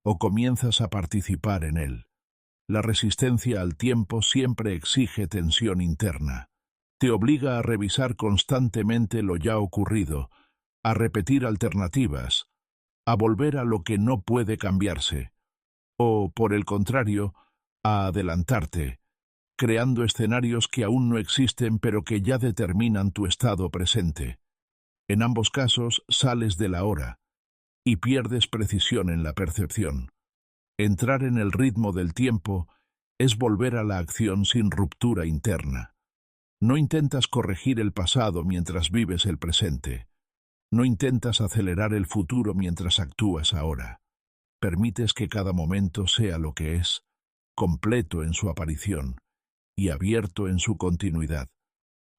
o comienzas a participar en él. La resistencia al tiempo siempre exige tensión interna. Te obliga a revisar constantemente lo ya ocurrido, a repetir alternativas, a volver a lo que no puede cambiarse, o, por el contrario, a adelantarte, creando escenarios que aún no existen pero que ya determinan tu estado presente. En ambos casos sales de la hora y pierdes precisión en la percepción. Entrar en el ritmo del tiempo es volver a la acción sin ruptura interna. No intentas corregir el pasado mientras vives el presente. No intentas acelerar el futuro mientras actúas ahora. Permites que cada momento sea lo que es, completo en su aparición y abierto en su continuidad.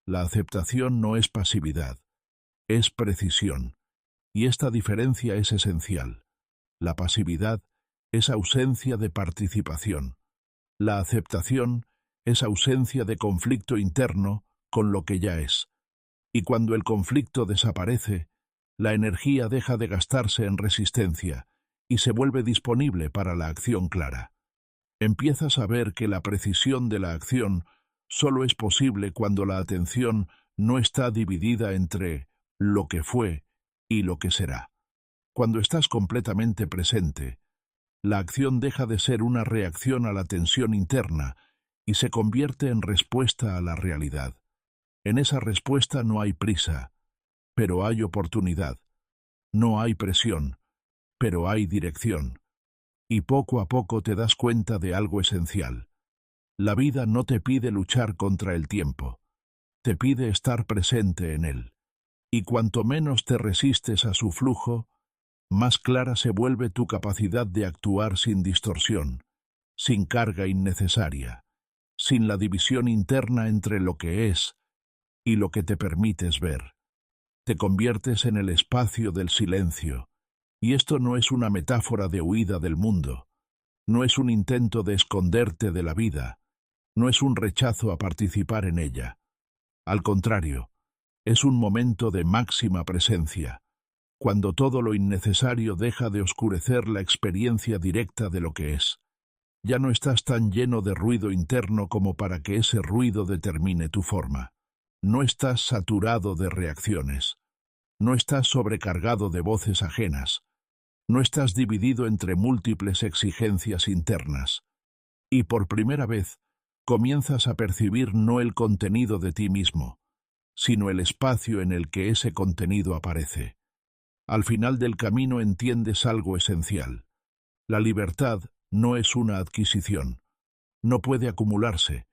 La aceptación no es pasividad, es precisión, y esta diferencia es esencial. La pasividad es ausencia de participación. La aceptación es ausencia de conflicto interno con lo que ya es. Y cuando el conflicto desaparece, la energía deja de gastarse en resistencia y se vuelve disponible para la acción clara. Empiezas a ver que la precisión de la acción solo es posible cuando la atención no está dividida entre lo que fue y lo que será. Cuando estás completamente presente, la acción deja de ser una reacción a la tensión interna y se convierte en respuesta a la realidad. En esa respuesta no hay prisa, pero hay oportunidad. No hay presión, pero hay dirección. Y poco a poco te das cuenta de algo esencial. La vida no te pide luchar contra el tiempo, te pide estar presente en él. Y cuanto menos te resistes a su flujo, más clara se vuelve tu capacidad de actuar sin distorsión, sin carga innecesaria, sin la división interna entre lo que es y lo que te permites ver. Te conviertes en el espacio del silencio, y esto no es una metáfora de huida del mundo, no es un intento de esconderte de la vida, no es un rechazo a participar en ella. Al contrario, es un momento de máxima presencia, cuando todo lo innecesario deja de oscurecer la experiencia directa de lo que es. Ya no estás tan lleno de ruido interno como para que ese ruido determine tu forma. No estás saturado de reacciones. No estás sobrecargado de voces ajenas. No estás dividido entre múltiples exigencias internas. Y por primera vez, comienzas a percibir no el contenido de ti mismo, sino el espacio en el que ese contenido aparece. Al final del camino entiendes algo esencial. La libertad no es una adquisición. No puede acumularse.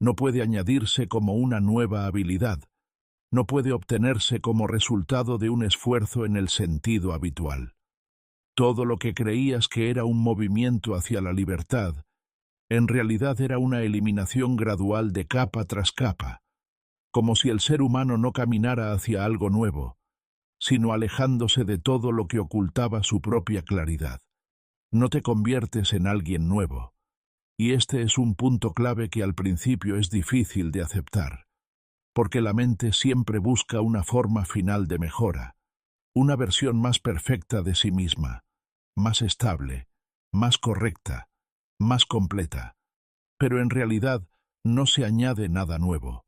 No puede añadirse como una nueva habilidad. No puede obtenerse como resultado de un esfuerzo en el sentido habitual. Todo lo que creías que era un movimiento hacia la libertad, en realidad era una eliminación gradual de capa tras capa, como si el ser humano no caminara hacia algo nuevo, sino alejándose de todo lo que ocultaba su propia claridad. No te conviertes en alguien nuevo, y este es un punto clave que al principio es difícil de aceptar, porque la mente siempre busca una forma final de mejora, una versión más perfecta de sí misma, más estable, más correcta, más completa. Pero en realidad no se añade nada nuevo.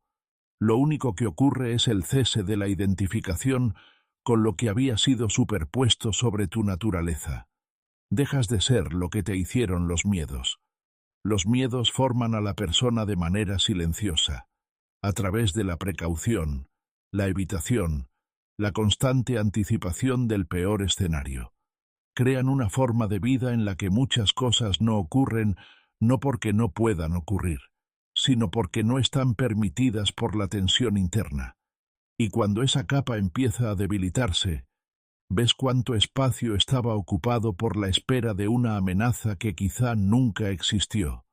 Lo único que ocurre es el cese de la identificación con lo que había sido superpuesto sobre tu naturaleza. Dejas de ser lo que te hicieron los miedos. Los miedos forman a la persona de manera silenciosa, a través de la precaución, la evitación, la constante anticipación del peor escenario. Crean una forma de vida en la que muchas cosas no ocurren no porque no puedan ocurrir, sino porque no están permitidas por la tensión interna. Y cuando esa capa empieza a debilitarse, ves cuánto espacio estaba ocupado por la espera de una amenaza que quizá nunca existió.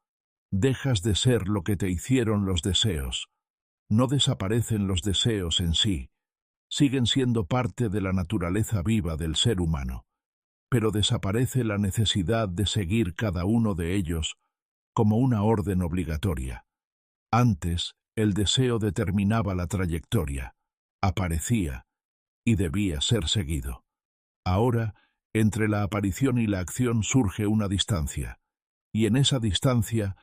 Dejas de ser lo que te hicieron los deseos. No desaparecen los deseos en sí, siguen siendo parte de la naturaleza viva del ser humano, pero desaparece la necesidad de seguir cada uno de ellos como una orden obligatoria. Antes, el deseo determinaba la trayectoria, aparecía y debía ser seguido. Ahora, entre la aparición y la acción surge una distancia, y en esa distancia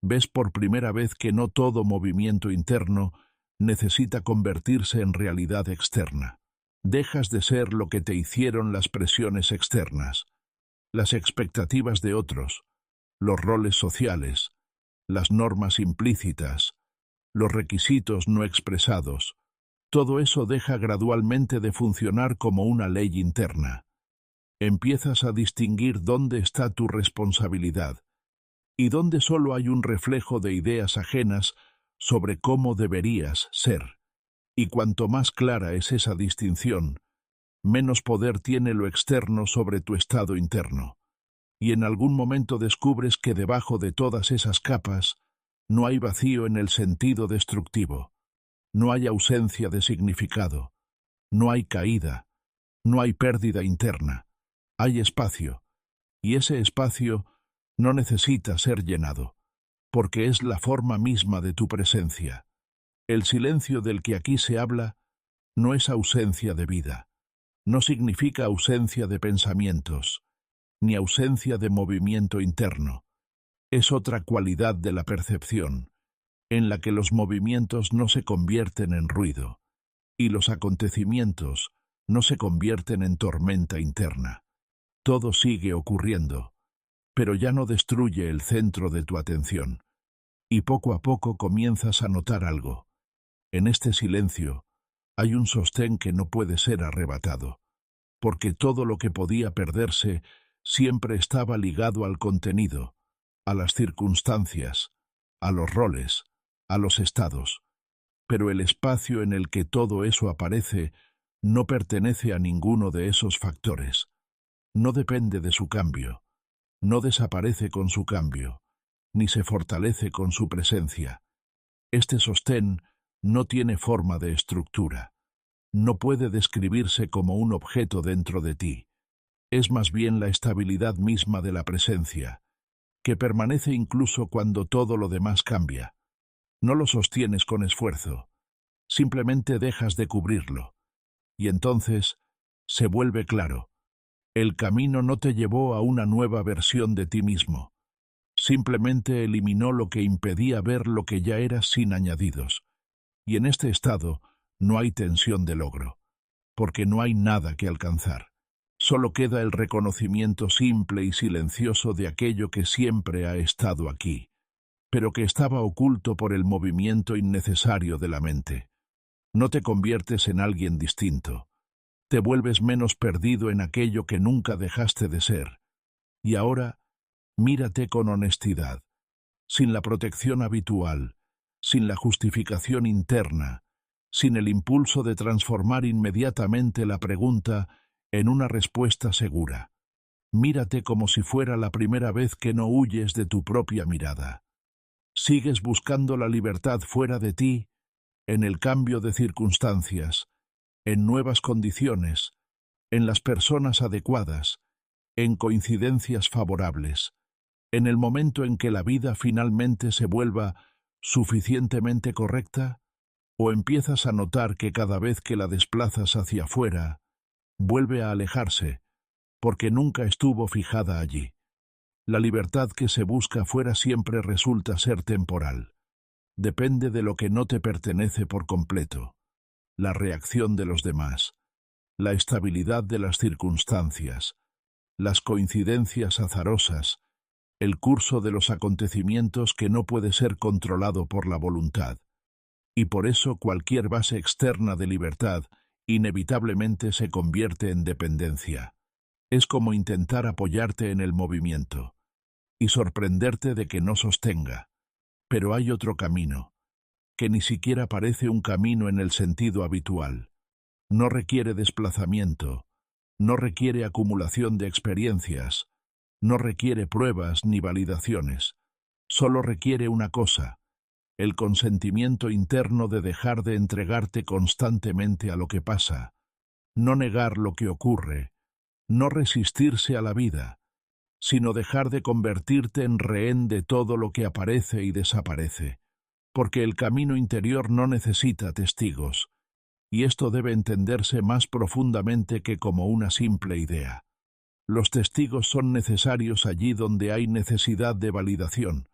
ves por primera vez que no todo movimiento interno necesita convertirse en realidad externa. Dejas de ser lo que te hicieron las presiones externas, las expectativas de otros, los roles sociales, las normas implícitas, los requisitos no expresados. Todo eso deja gradualmente de funcionar como una ley interna. Empiezas a distinguir dónde está tu responsabilidad y dónde solo hay un reflejo de ideas ajenas sobre cómo deberías ser. Y cuanto más clara es esa distinción, menos poder tiene lo externo sobre tu estado interno. Y en algún momento descubres que debajo de todas esas capas no hay vacío en el sentido destructivo, no hay ausencia de significado, no hay caída, no hay pérdida interna, hay espacio, y ese espacio no necesita ser llenado, porque es la forma misma de tu presencia. El silencio del que aquí se habla no es ausencia de vida, no significa ausencia de pensamientos, ni ausencia de movimiento interno. Es otra cualidad de la percepción, en la que los movimientos no se convierten en ruido, y los acontecimientos no se convierten en tormenta interna. Todo sigue ocurriendo, pero ya no destruye el centro de tu atención, y poco a poco comienzas a notar algo. En este silencio hay un sostén que no puede ser arrebatado, porque todo lo que podía perderse siempre estaba ligado al contenido, a las circunstancias, a los roles, a los estados. Pero el espacio en el que todo eso aparece no pertenece a ninguno de esos factores. No depende de su cambio, no desaparece con su cambio, ni se fortalece con su presencia. Este sostén no tiene forma de estructura. No puede describirse como un objeto dentro de ti. Es más bien la estabilidad misma de la presencia, que permanece incluso cuando todo lo demás cambia. No lo sostienes con esfuerzo, simplemente dejas de cubrirlo. Y entonces se vuelve claro. El camino no te llevó a una nueva versión de ti mismo. Simplemente eliminó lo que impedía ver lo que ya eras sin añadidos. Y en este estado no hay tensión de logro, porque no hay nada que alcanzar. Solo queda el reconocimiento simple y silencioso de aquello que siempre ha estado aquí, pero que estaba oculto por el movimiento innecesario de la mente. No te conviertes en alguien distinto. Te vuelves menos perdido en aquello que nunca dejaste de ser. Y ahora, mírate con honestidad, sin la protección habitual, sin la justificación interna, sin el impulso de transformar inmediatamente la pregunta en una respuesta segura. Mírate como si fuera la primera vez que no huyes de tu propia mirada. Sigues buscando la libertad fuera de ti, en el cambio de circunstancias, en nuevas condiciones, en las personas adecuadas, en coincidencias favorables, en el momento en que la vida finalmente se vuelva suficientemente correcta, o empiezas a notar que cada vez que la desplazas hacia afuera, vuelve a alejarse, porque nunca estuvo fijada allí. La libertad que se busca fuera siempre resulta ser temporal. Depende de lo que no te pertenece por completo. La reacción de los demás, la estabilidad de las circunstancias, las coincidencias azarosas, el curso de los acontecimientos que no puede ser controlado por la voluntad. Y por eso cualquier base externa de libertad inevitablemente se convierte en dependencia. Es como intentar apoyarte en el movimiento y sorprenderte de que no sostenga. Pero hay otro camino, que ni siquiera parece un camino en el sentido habitual. No requiere desplazamiento, no requiere acumulación de experiencias, no requiere pruebas ni validaciones. Solo requiere una cosa: el consentimiento interno de dejar de entregarte constantemente a lo que pasa, no negar lo que ocurre, no resistirse a la vida, sino dejar de convertirte en rehén de todo lo que aparece y desaparece. porque el camino interior no necesita testigos, y esto debe entenderse más profundamente que como una simple idea. Los testigos son necesarios allí donde hay necesidad de validación,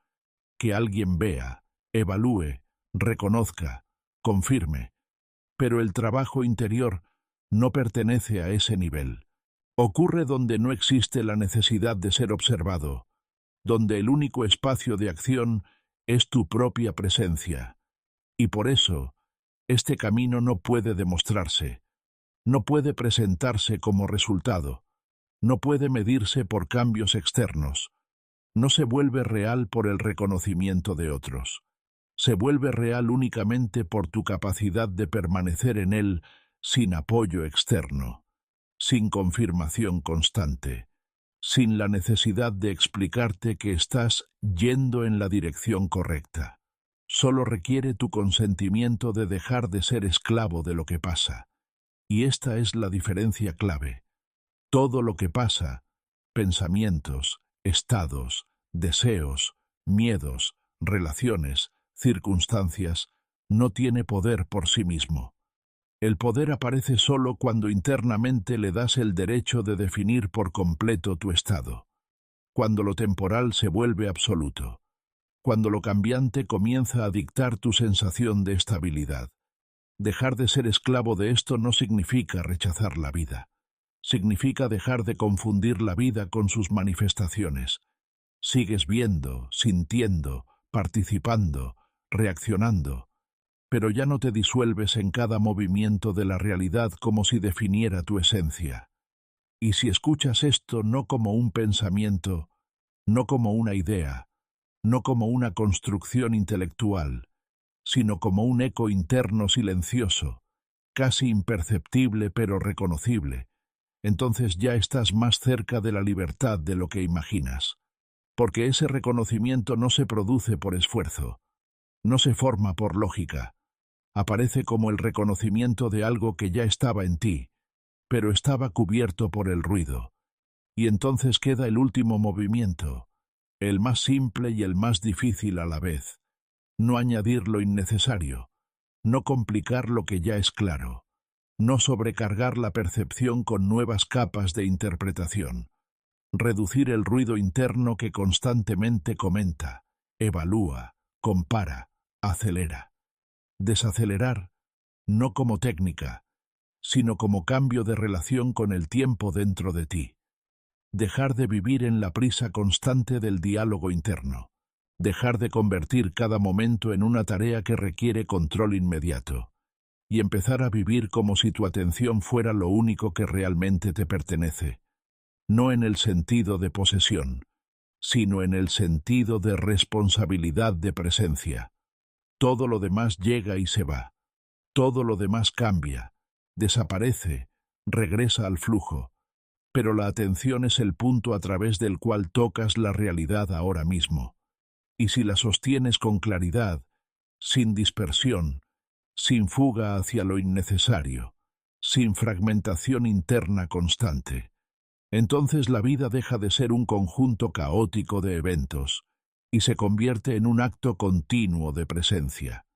que alguien vea, evalúe, reconozca, confirme, pero el trabajo interior no pertenece a ese nivel. Ocurre donde no existe la necesidad de ser observado, donde el único espacio de acción es tu propia presencia. Y por eso, este camino no puede demostrarse, no puede presentarse como resultado, no puede medirse por cambios externos, no se vuelve real por el reconocimiento de otros. Se vuelve real únicamente por tu capacidad de permanecer en él sin apoyo externo, sin confirmación constante, sin la necesidad de explicarte que estás yendo en la dirección correcta. Solo requiere tu consentimiento de dejar de ser esclavo de lo que pasa. Y esta es la diferencia clave. Todo lo que pasa, pensamientos, estados, deseos, miedos, relaciones, circunstancias, no tiene poder por sí mismo. El poder aparece solo cuando internamente le das el derecho de definir por completo tu estado, cuando lo temporal se vuelve absoluto, cuando lo cambiante comienza a dictar tu sensación de estabilidad. Dejar de ser esclavo de esto no significa rechazar la vida. Significa dejar de confundir la vida con sus manifestaciones. Sigues viendo, sintiendo, participando, reaccionando, pero ya no te disuelves en cada movimiento de la realidad como si definiera tu esencia. Y si escuchas esto no como un pensamiento, no como una idea, no como una construcción intelectual, sino como un eco interno silencioso, casi imperceptible pero reconocible, entonces ya estás más cerca de la libertad de lo que imaginas, porque ese reconocimiento no se produce por esfuerzo, no se forma por lógica, aparece como el reconocimiento de algo que ya estaba en ti, pero estaba cubierto por el ruido, y entonces queda el último movimiento, el más simple y el más difícil a la vez, no añadir lo innecesario, no complicar lo que ya es claro, no sobrecargar la percepción con nuevas capas de interpretación, reducir el ruido interno que constantemente comenta, evalúa, compara, acelera. Desacelerar, no como técnica, sino como cambio de relación con el tiempo dentro de ti. Dejar de vivir en la prisa constante del diálogo interno. Dejar de convertir cada momento en una tarea que requiere control inmediato. Y empezar a vivir como si tu atención fuera lo único que realmente te pertenece. No en el sentido de posesión, sino en el sentido de responsabilidad de presencia. Todo lo demás llega y se va. Todo lo demás cambia, desaparece, regresa al flujo. Pero la atención es el punto a través del cual tocas la realidad ahora mismo. Y si la sostienes con claridad, sin dispersión, sin fuga hacia lo innecesario, sin fragmentación interna constante, entonces la vida deja de ser un conjunto caótico de eventos y se convierte en un acto continuo de presencia.